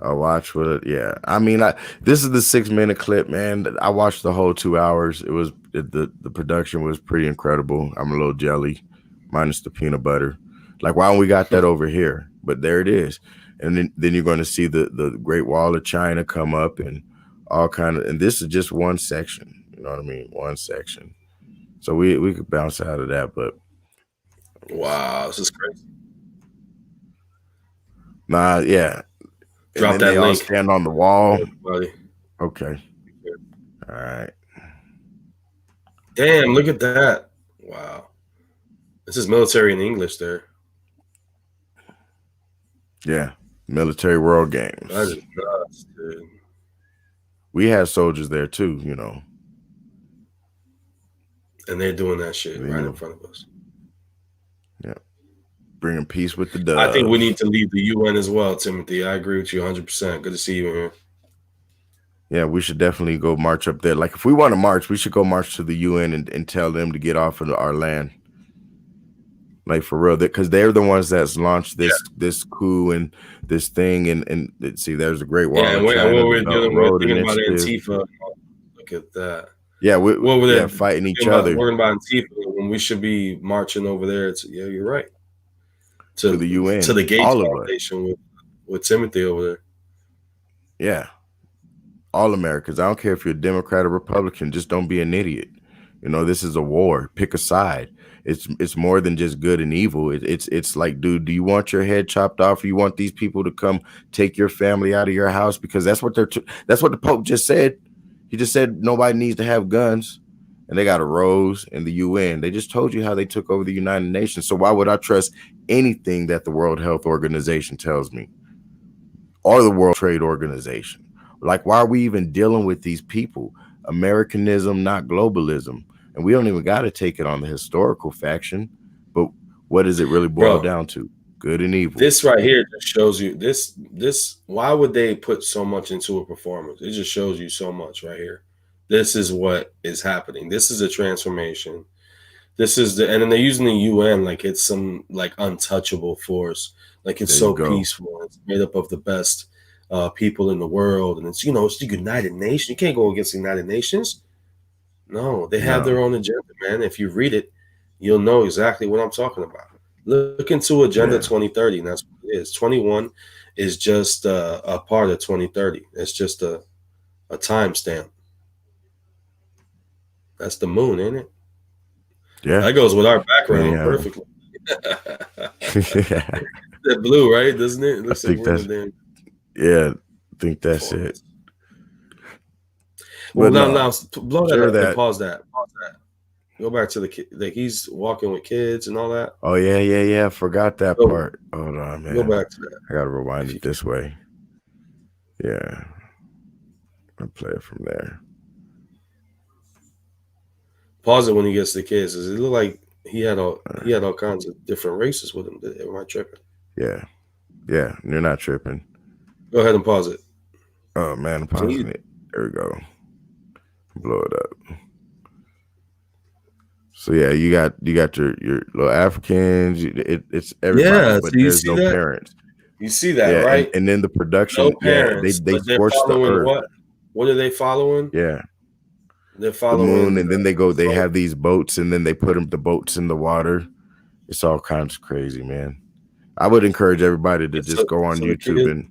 I'll watch with it. Yeah. I mean, this is the 6-minute clip, man. I watched the whole 2 hours. The production was pretty incredible. I'm a little jelly, minus the peanut butter. Like, why don't we got that over here? But there it is. And then you're going to see the Great Wall of China come up and all kind of, and this is just one section. You know what I mean? One section. So we could bounce out of that, but wow, this is crazy. Nah, yeah. Drop and then that they all link. stand on the wall. Everybody. Okay. All right. Damn, look at that. Wow. This is military in English there. Yeah. Military World Games. That is nuts, dude. We had soldiers there too, you know. And they're doing that shit right in front of us. Yeah. Bringing peace with the dove. I think we need to leave the UN as well, Timothy. I agree with you 100%. Good to see you in here. Yeah, we should definitely go march up there. Like, if we want to march, we should go march to the UN and tell them to get off of our land. Like, for real, because they're the ones that's launched this coup and this thing. And see, there's a Great Wall of China. What we're doing, we're thinking about Antifa. Look at that. Yeah, we're fighting each other. Worrying about Antifa when we should be marching over there. Yeah, you're right. To the UN, to the Gates Foundation with Timothy over there. Yeah, all Americans. I don't care if you're a Democrat or Republican. Just don't be an idiot. You know, this is a war. Pick a side. It's more than just good and evil. It's like, dude, do you want your head chopped off? Or you want these people to come take your family out of your house? Because that's what that's what the Pope just said. He just said nobody needs to have guns. And they got a rose in the UN. They just told you how they took over the United Nations. So why would I trust anything that the World Health Organization tells me or the World Trade Organization? Like, why are we even dealing with these people? Americanism, not globalism. And we don't even got to take it on the historical faction. But what does it really boil down to? Good and evil. This right here just shows you this. Why would they put so much into a performance? It just shows you so much right here. This is what is happening. This is a transformation. This is and then they're using the UN like it's some like untouchable force. Like it's so peaceful. It's made up of the best people in the world. And it's the United Nations. You can't go against the United Nations. No, they have their own agenda, man. If you read it, you'll know exactly what I'm talking about. Look into Agenda 2030, and that's what it is. 21 is just a part of 2030. It's just a timestamp. That's the moon, ain't it? Yeah. That goes with our background perfectly. That blue, right? Doesn't it? It looks like I think that's it. Well, now blow that up and pause that. Go back to the kid. Like he's walking with kids and all that. Oh, yeah. Forgot that part. Hold on, man. Go back to that. I got to rewind it this way. Yeah. I'll play it from there. Pause it when he gets the kids. Does it look like he had all kinds of different races with him? Am I tripping? Yeah, you're not tripping. Go ahead and pause it. Oh man, I'm pausing it. There we go. Blow it up. So yeah, you got your little Africans. It's everybody, but there's no parents. You see that, right? And then the production. No parents, they scorched the earth. What are they following? Yeah. They're following the moon, and then they have these boats, and then they put the boats in the water. It's all kinds of crazy, man. I would encourage everybody to just go on YouTube and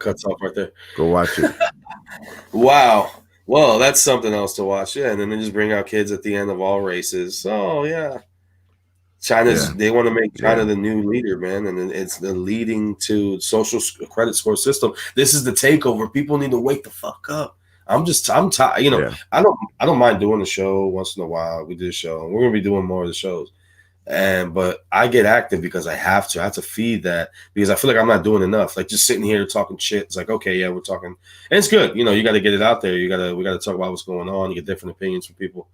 cuts off right there. Go watch it. Wow. Well, that's something else to watch. Yeah, and then they just bring out kids at the end of all races. Oh yeah. They want to make China the new leader, man, and it's the leading to social credit score system. This is the takeover. People need to wake the fuck up. I'm tired. I don't mind doing the show once in a while. We do a show, and we're gonna be doing more of the shows. But I get active because I have to. I have to feed that because I feel like I'm not doing enough. Like just sitting here talking shit. It's like, okay, yeah, we're talking, and it's good. You got to get it out there. We got to talk about what's going on. You get different opinions from people.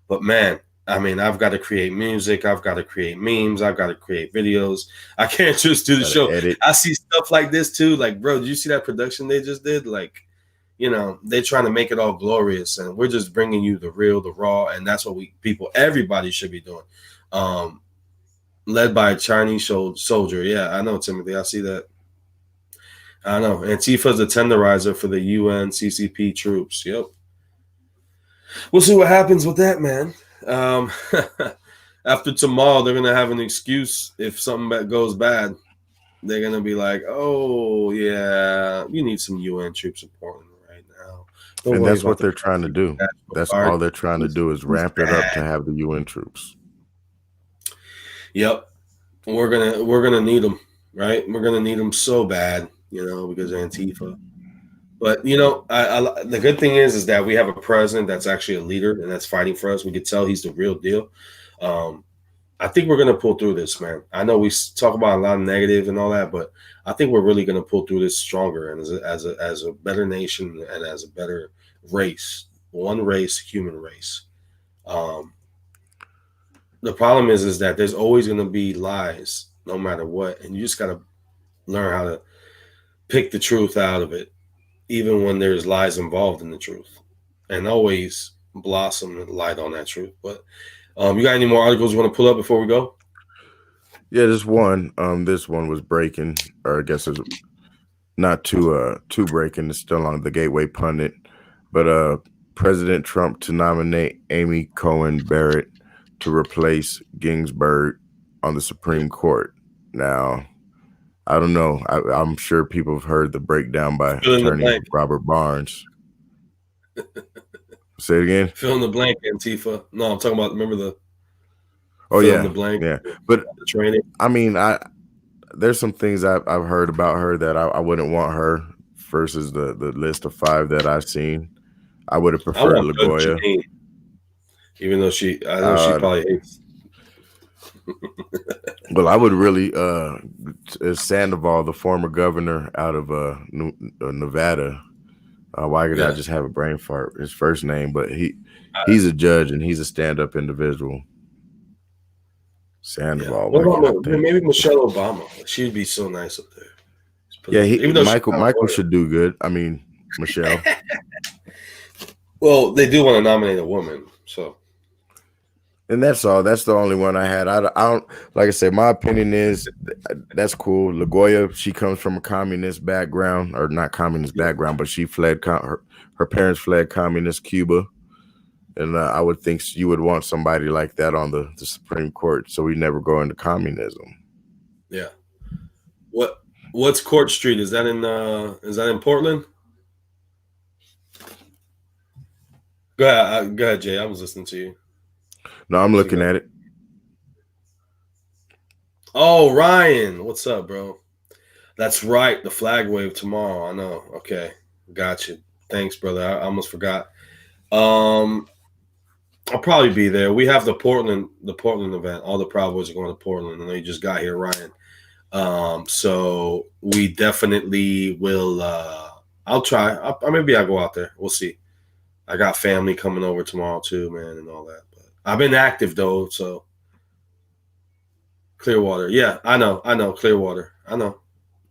But man, I mean, I've got to create music. I've got to create memes. I've got to create videos. I can't just do the Gotta show. edit. I see stuff like this too. Like, bro, did you see that production they just did? Like, they're trying to make it all glorious, and we're just bringing you the real, the raw, and that's what everybody should be doing. Led by a Chinese soldier. Yeah, I know, Timothy. I see that. I know. Antifa's a tenderizer for the UN CCP troops. Yep. We'll see what happens with that, man. After tomorrow, they're going to have an excuse if something goes bad. They're going to be like, oh, yeah, you need some UN troops in Portland right now. Don't and that's what they're trying to do. That's all they're trying to do is ramp it up to have the UN troops. Yep. We're gonna need them, right? We're gonna need them so bad, because of Antifa. But the good thing is that we have a president that's actually a leader and that's fighting for us. We can tell he's the real deal. I think we're gonna pull through this, man. I know we talk about a lot of negative and all that, but I think we're really gonna pull through this stronger and as a better nation and as a better race, one race, human race. The problem is that there's always going to be lies no matter what. And you just got to learn how to pick the truth out of it, even when there's lies involved in the truth, and always blossom light on that truth. But you got any more articles you want to pull up before we go? Yeah, this one was breaking, or I guess it's not too breaking. It's still on the Gateway Pundit, but President Trump to nominate Amy Coney Barrett to replace Ginsburg on the Supreme Court. Now, I don't know. I'm sure people have heard the breakdown by attorney Robert Barnes. Say it again. Fill in the blank, Antifa. No, I'm talking about. Remember the? Oh yeah, the blank. Yeah, but the training. I mean, there's some things I've heard about her that I wouldn't want her versus the list of 5 that I've seen. I would have preferred LaGoya. Even though she probably hates. Well, I would really Sandoval, the former governor out of Nevada. Why could I just have a brain fart? His first name, but he's a judge and he's a stand-up individual. Sandoval. Maybe Michelle Obama. She'd be so nice up there. Yeah, Michael should do good. I mean, Michelle. Well, they do want to nominate a woman, so. And that's all. That's the only one I had. I don't, like I said, my opinion is that's cool. LaGoya, she comes from a communist background, or not communist background, but she fled. Her parents fled communist Cuba, and I would think you would want somebody like that on the Supreme Court, so we never go into communism. Yeah. What's Court Street? Is that in Portland? Go ahead, Jay. I was listening to you. No, I'm looking at it. Oh, Ryan. What's up, bro? That's right. The flag wave tomorrow. I know. Okay. Gotcha. Thanks, brother. I almost forgot. I'll probably be there. We have the Portland event. All the Proud Boys are going to Portland. I know you just got here, Ryan. So we definitely will. I'll try. Maybe I'll go out there. We'll see. I got family coming over tomorrow too, man, and all that. I've been active though, so Clearwater. Yeah, I know. Clearwater. I know.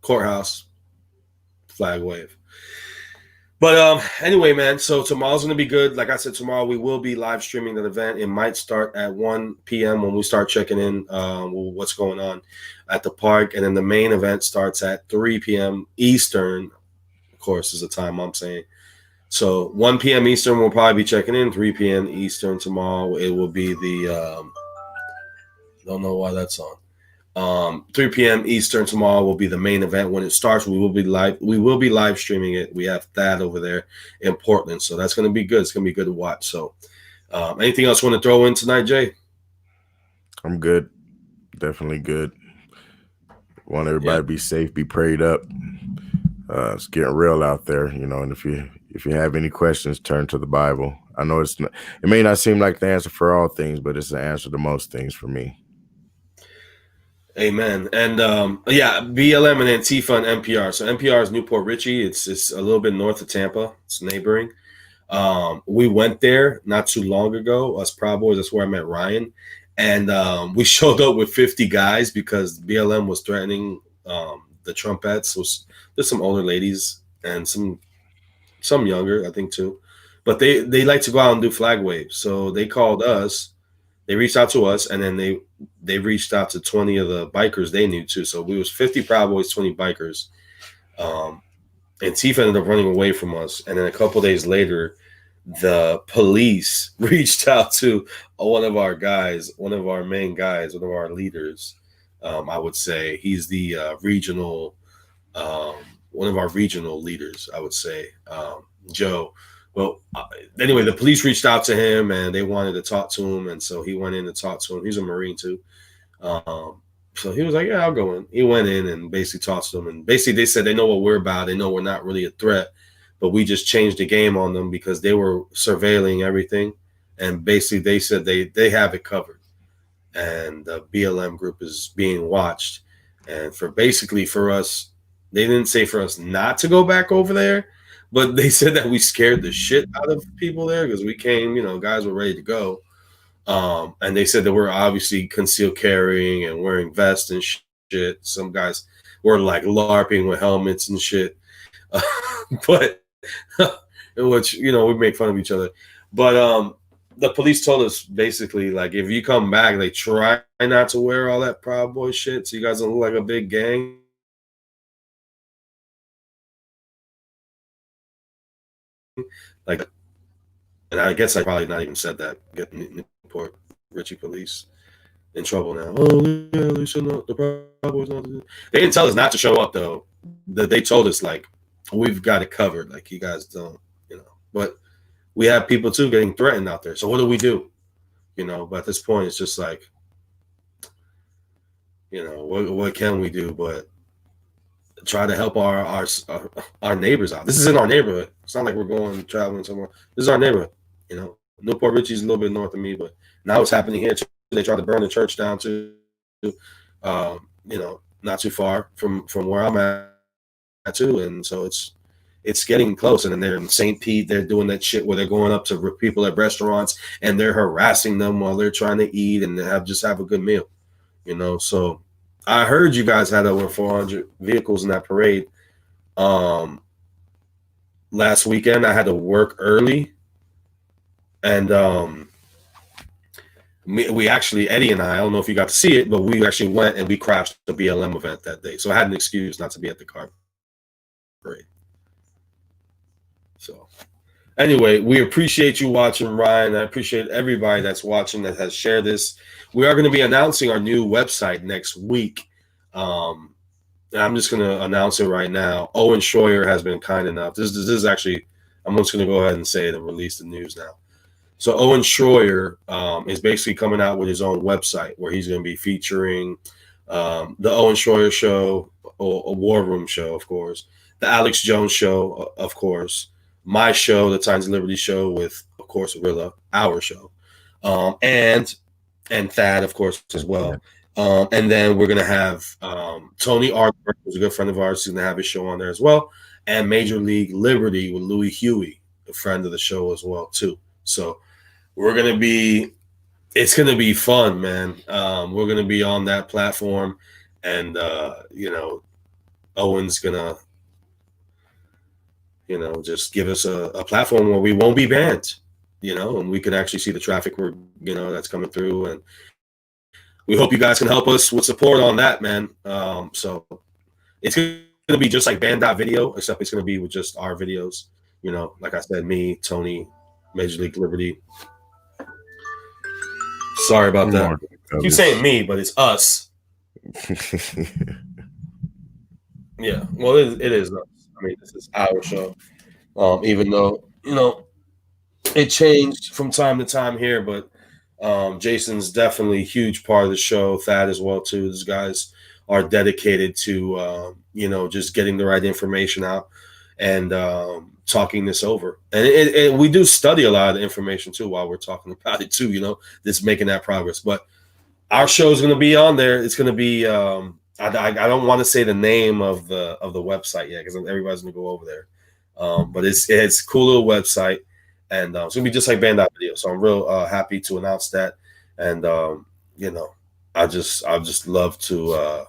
Courthouse. Flag wave. But anyway, man, so tomorrow's gonna be good. Like I said, tomorrow we will be live streaming that event. It might start at 1 p.m. when we start checking in what's going on at the park. And then the main event starts at 3 p.m. Eastern, of course, is the time I'm saying. So 1 p.m. Eastern, we'll probably be checking in. 3 p.m. Eastern tomorrow, it will be the don't know why that's on. 3 p.m. Eastern tomorrow will be the main event. When it starts, we will be live streaming it. We have Thad over there in Portland, so that's going to be good. It's going to be good to watch. So, anything else you want to throw in tonight, Jay? I'm good. Definitely good. Want everybody to be safe, be prayed up. It's getting real out there, and if you have any questions, turn to the Bible. I know it may not seem like the answer for all things, but it's the answer to most things for me. Amen. And BLM and Antifa and NPR. So NPR is Newport Richey. It's a little bit north of Tampa. It's neighboring. We went there not too long ago. Us Proud Boys. That's where I met Ryan, and we showed up with 50 guys because BLM was threatening the Trumpettes. So there's some older ladies and some younger, I think too, but they like to go out and do flag waves. So they called us. They reached out to us, and then they reached out to 20 of the bikers they knew too. So we was 50 Proud Boys, 20 bikers. And Tifa ended up running away from us. And then a couple days later, the police reached out to one of our guys, one of our main guys, one of our leaders. I would say he's the regional, one of our regional leaders, I would say, Joe. Well, anyway, the police reached out to him and they wanted to talk to him. And so he went in to talk to him. He's a Marine too. So he was like, yeah, I'll go in. He went in and basically talked to them. And basically they said they know what we're about. They know we're not really a threat, but we just changed the game on them because they were surveilling everything. And basically they said they have it covered. And the BLM group is being watched. And for us, they didn't say for us not to go back over there, but they said that we scared the shit out of people there because we came, guys were ready to go. And they said that we're obviously concealed carrying and wearing vests and shit. Some guys were like LARPing with helmets and shit. But which, we make fun of each other. But the police told us basically, like, if you come back, they try not to wear all that Proud Boy shit so you guys don't look like a big gang. Like, and I guess I probably not even said that. Getting Newport Richie police in trouble now. Oh yeah, they should not. The Proud Boys not. They didn't tell us not to show up though. They told us like we've got it covered. Like you guys don't, But we have people too getting threatened out there. So what do we do? But at this point, it's just like, what can we do? But try to help our neighbors out. This is in our neighborhood. It's not like we're going traveling somewhere. This is our neighborhood. Newport Richie's a little bit north of me, but now it's happening here. They tried to burn the church down too. Not too far from where I'm at too, and so it's getting close. And then they're in St. Pete. They're doing that shit where they're going up to people at restaurants and they're harassing them while they're trying to eat and have a good meal. So I heard you guys had over 400 vehicles in that parade. Last weekend I had to work early, and we actually, Eddie and I don't know if you got to see it, but we actually went and we crashed the BLM event that day. So I had an excuse not to be at the car parade. So anyway, we appreciate you watching, Ryan. I appreciate everybody that's watching that has shared this. We are going to be announcing our new website next week. And I'm just going to announce it right now. Owen Schroyer has been kind enough. This is actually, I'm just going to go ahead and say it and release the news now. So Owen Schroyer is basically coming out with his own website where he's going to be featuring the Owen Schroyer Show, a War Room Show, of course, the Alex Jones Show, of course, my show, the Titans of Liberty Show with, of course, Rilla, our show, and Thad, of course, as well. And then we're going to have Tony Arthur, who's a good friend of ours, who's going to have his show on there as well, and Major League Liberty with Louis Huey, a friend of the show as well, too. So it's going to be fun, man. We're going to be on that platform, and, Owen's going to, just give us a platform where we won't be banned, and we can actually see the traffic that's coming through. And we hope you guys can help us with support on that, man. So it's going to be just like Band.video, except it's going to be with just our videos. Like I said, me, Tony, Major League Liberty. Sorry about that. Keep saying me, but it's us. Yeah, well, it is us. I mean, this is our show. Even though, it changed from time to time here, but Jason's definitely a huge part of the show. Thad as well, too. These guys are dedicated to, just getting the right information out and talking this over. And we do study a lot of the information, too, while we're talking about it, too, just making that progress. But our show is going to be on there. It's going to be I don't want to say the name of the website yet because everybody's going to go over there. But it's a cool little website. and it's gonna be just like Bandai Video. So I'm real happy to announce that, and you know, I just love to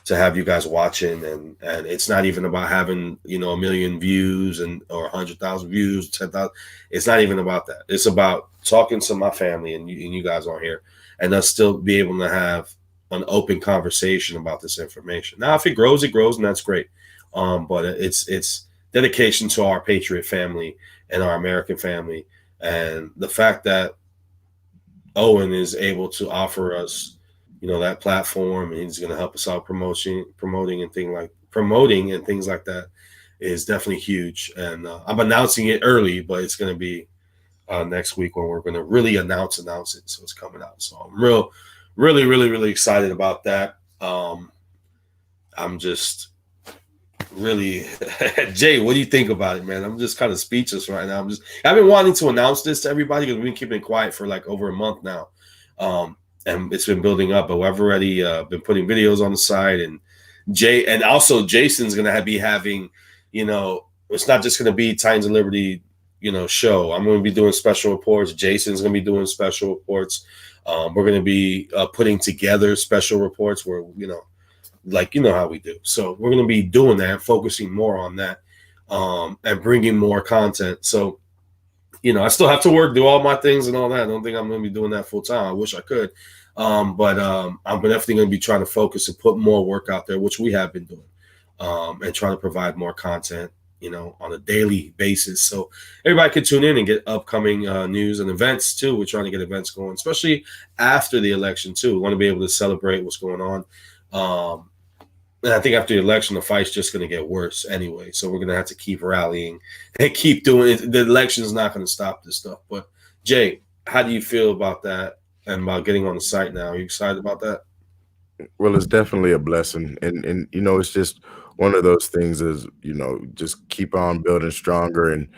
have you guys watching, and it's not even about having, you know, 1 million views and or 100,000 views, 10,000. It's not even about that. It's about talking to my family and you guys on here, and us still be able to have an open conversation about this information. Now, if it grows, and that's great. But it's dedication to our Patriot family and our American family, and the fact that Owen is able to offer us, you know, that platform, and he's going to help us out promoting and things like that is definitely huge. And I'm announcing it early, but it's going to be next week when we're going to really announce it. So it's coming out. So I'm really excited about that. I'm just really Jay, what do you think about it, man? I'm just kind of speechless right now. I've been wanting to announce this to everybody because we've been keeping it quiet for like over a month now, and it's been building up. But I've already been putting videos on the site, and also Jason's gonna be having, you know, it's not just gonna be Titans of Liberty, you know, show. I'm gonna be doing special reports. Jason's gonna be doing special reports. We're gonna be putting together special reports where, you know, like, you know how we do. So we're going to be doing that, focusing more on that, and bringing more content. So, you know, I still have to do all my things and all that. I don't think I'm going to be doing that full time. I wish I could. But I'm definitely going to be trying to focus and put more work out there, which we have been doing, and trying to provide more content, you know, on a daily basis. So everybody can tune in and get upcoming news and events too. We're trying to get events going, especially after the election too. We want to be able to celebrate what's going on. And I think after the election, the fight's just going to get worse anyway. So we're going to have to keep rallying and keep doing it. The election is not going to stop this stuff. But Jay, how do you feel about that and about getting on the site now? Are you excited about that? Well, it's definitely a blessing. And you know, it's just one of those things is, you know, just keep on building stronger, and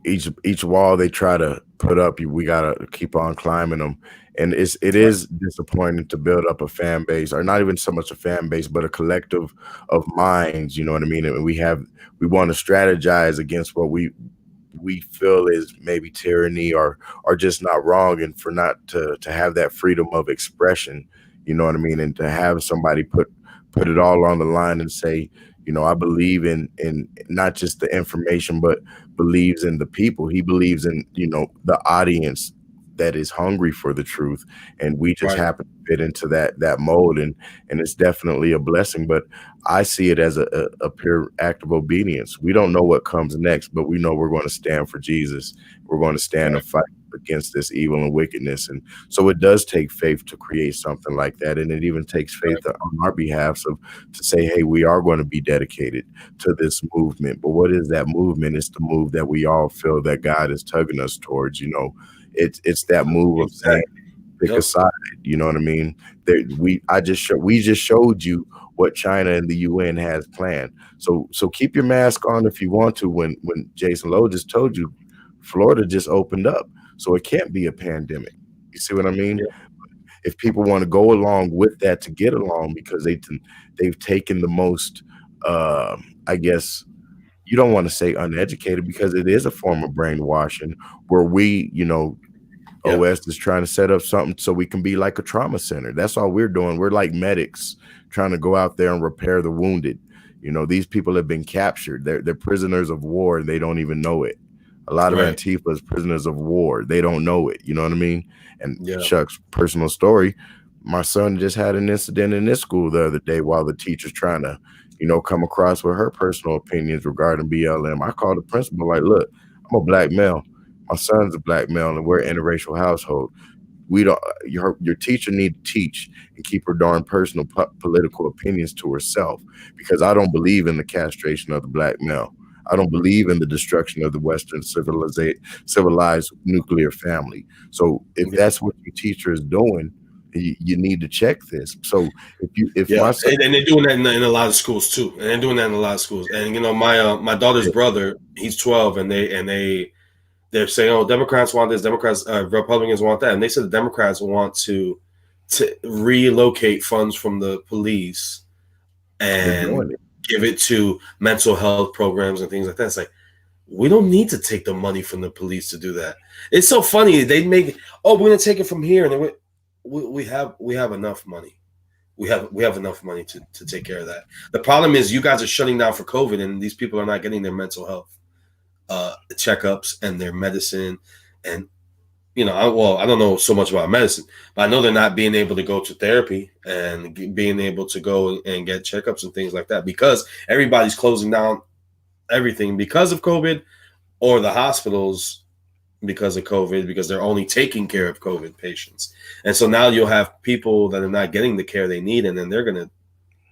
each wall they try to put up, we gotta keep on climbing them. And it is disappointing to build up a fan base, or not even so much a fan base, but a collective of minds. You know what I mean? And we want to strategize against what we feel is maybe tyranny or just not wrong, and for not to have that freedom of expression. You know what I mean? And to have somebody put it all on the line and say, you know, I believe in not just the information, but believes in the people. He believes in, you know, the audience that is hungry for the truth, and we just happen to fit into that mold, and it's definitely a blessing. But I see it as a pure act of obedience. We don't know what comes next, but we know we're going to stand for Jesus. We're going to stand and fight against this evil and wickedness. And so it does take faith to create something like that, and it even takes faith on our behalf to say, hey, we are going to be dedicated to this movement. But what is that movement? It's the move that we all feel that God is tugging us towards. You know, it's that move of saying, pick a side. You know what I mean? We just showed you what China and the UN has planned. So keep your mask on if you want to. When Jason Lowe just told you, Florida just opened up, so it can't be a pandemic. You see what I mean? Yeah. If people want to go along with that to get along, because they've taken the most, I guess, you don't want to say uneducated, because it is a form of brainwashing, where we, you know, OS is trying to set up something so we can be like a trauma center. That's all we're doing. We're like medics trying to go out there and repair the wounded. You know, these people have been captured. They're prisoners of war, and they don't even know it. A lot of Antifa's prisoners of war. They don't know it. You know what I mean? And Chuck's personal story, my son just had an incident in this school the other day while the teacher's trying to, you know, come across with her personal opinions regarding BLM. I called the principal like, look, I'm a black male. My son's a black male, and we're an interracial household. We don't. Your teacher need to teach and keep her darn personal political opinions to herself, because I don't believe in the castration of the black male. I don't believe in the destruction of the Western civilized nuclear family. So if that's what your teacher is doing, you need to check this. So my son, and they're doing that in a lot of schools too, and they're doing that in a lot of schools. And you know, my daughter's brother, he's 12, and they're saying, oh, Democrats want this, Republicans want that, and they said the Democrats want to relocate funds from the police and give it to mental health programs and things like that. It's like, We don't need to take the money from the police to do that. It's so funny. They make, oh, we're gonna take it from here, and we have enough money. We have enough money to take care of that. The problem is you guys are shutting down for COVID, and these people are not getting their mental health checkups and their medicine. And I don't know so much about medicine, but I know they're not being able to go to therapy and being able to go and get checkups and things like that because everybody's closing down everything because of COVID, or the hospitals because of COVID, because they're only taking care of COVID patients. And so now you'll have people that are not getting the care they need, and then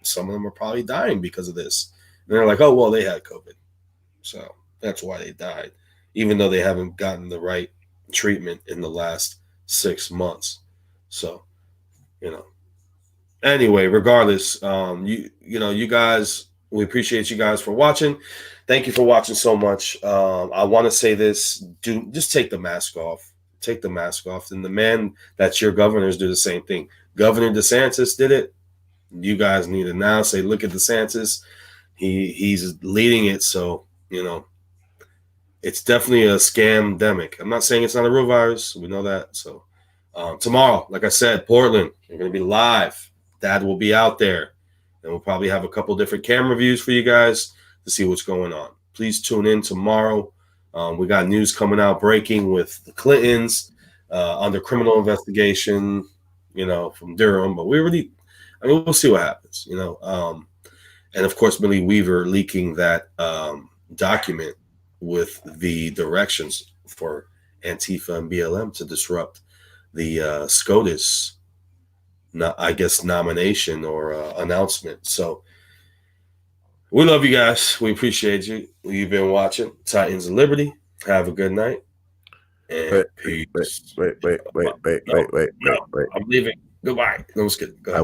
some of them are probably dying because of this. And they're like, oh, well, they had COVID, so that's why they died, even though they haven't gotten the right treatment in the last 6 months. So, anyway, regardless, you guys, we appreciate you guys for watching. Thank you for watching so much. I want to say this: just take the mask off. Take the mask off. And the man that's your governors do the same thing. Governor DeSantis did it. You guys need to now say, look at DeSantis. He's leading it. So, it's definitely a scam-demic. I'm not saying it's not a real virus. We know that. So tomorrow, like I said, Portland, you're going to be live. Dad will be out there. And we'll probably have a couple different camera views for you guys to see what's going on. Please tune in tomorrow. We got news coming out breaking with the Clintons under criminal investigation, from Durham. But we'll see what happens, and of course, Millie Weaver leaking that document with the directions for Antifa and BLM to disrupt the SCOTUS, nomination or announcement. So we love you guys. We appreciate you. You've been watching Titans of Liberty. Have a good night. And peace. Wait. I'm leaving. Goodbye. No, I'm just kidding. Go ahead.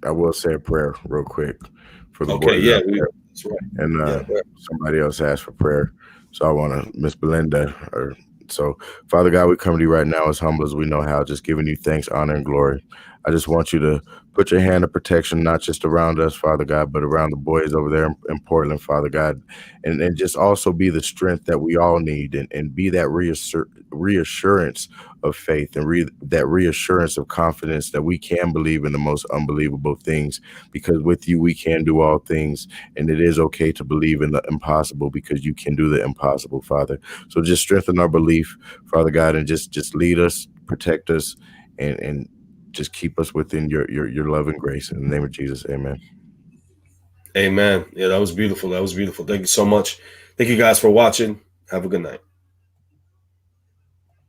I will say a prayer real quick for the boys. Yeah, that's right. And somebody else asked for prayer. So I want to, Miss Belinda, so Father God, we come to you right now as humble as we know how, just giving you thanks, honor, and glory. I just want you to put your hand of protection, not just around us, Father God, but around the boys over there in Portland, Father God, and just also be the strength that we all need, and be that reassurance of faith, and that reassurance of confidence that we can believe in the most unbelievable things, because with you we can do all things, and it is okay to believe in the impossible because you can do the impossible, Father. So just strengthen our belief, Father God, and just lead us, protect us, and just keep us within your love and grace. In the name of Jesus, amen. Amen. Yeah, that was beautiful. Thank you so much. Thank you guys for watching. Have a good night.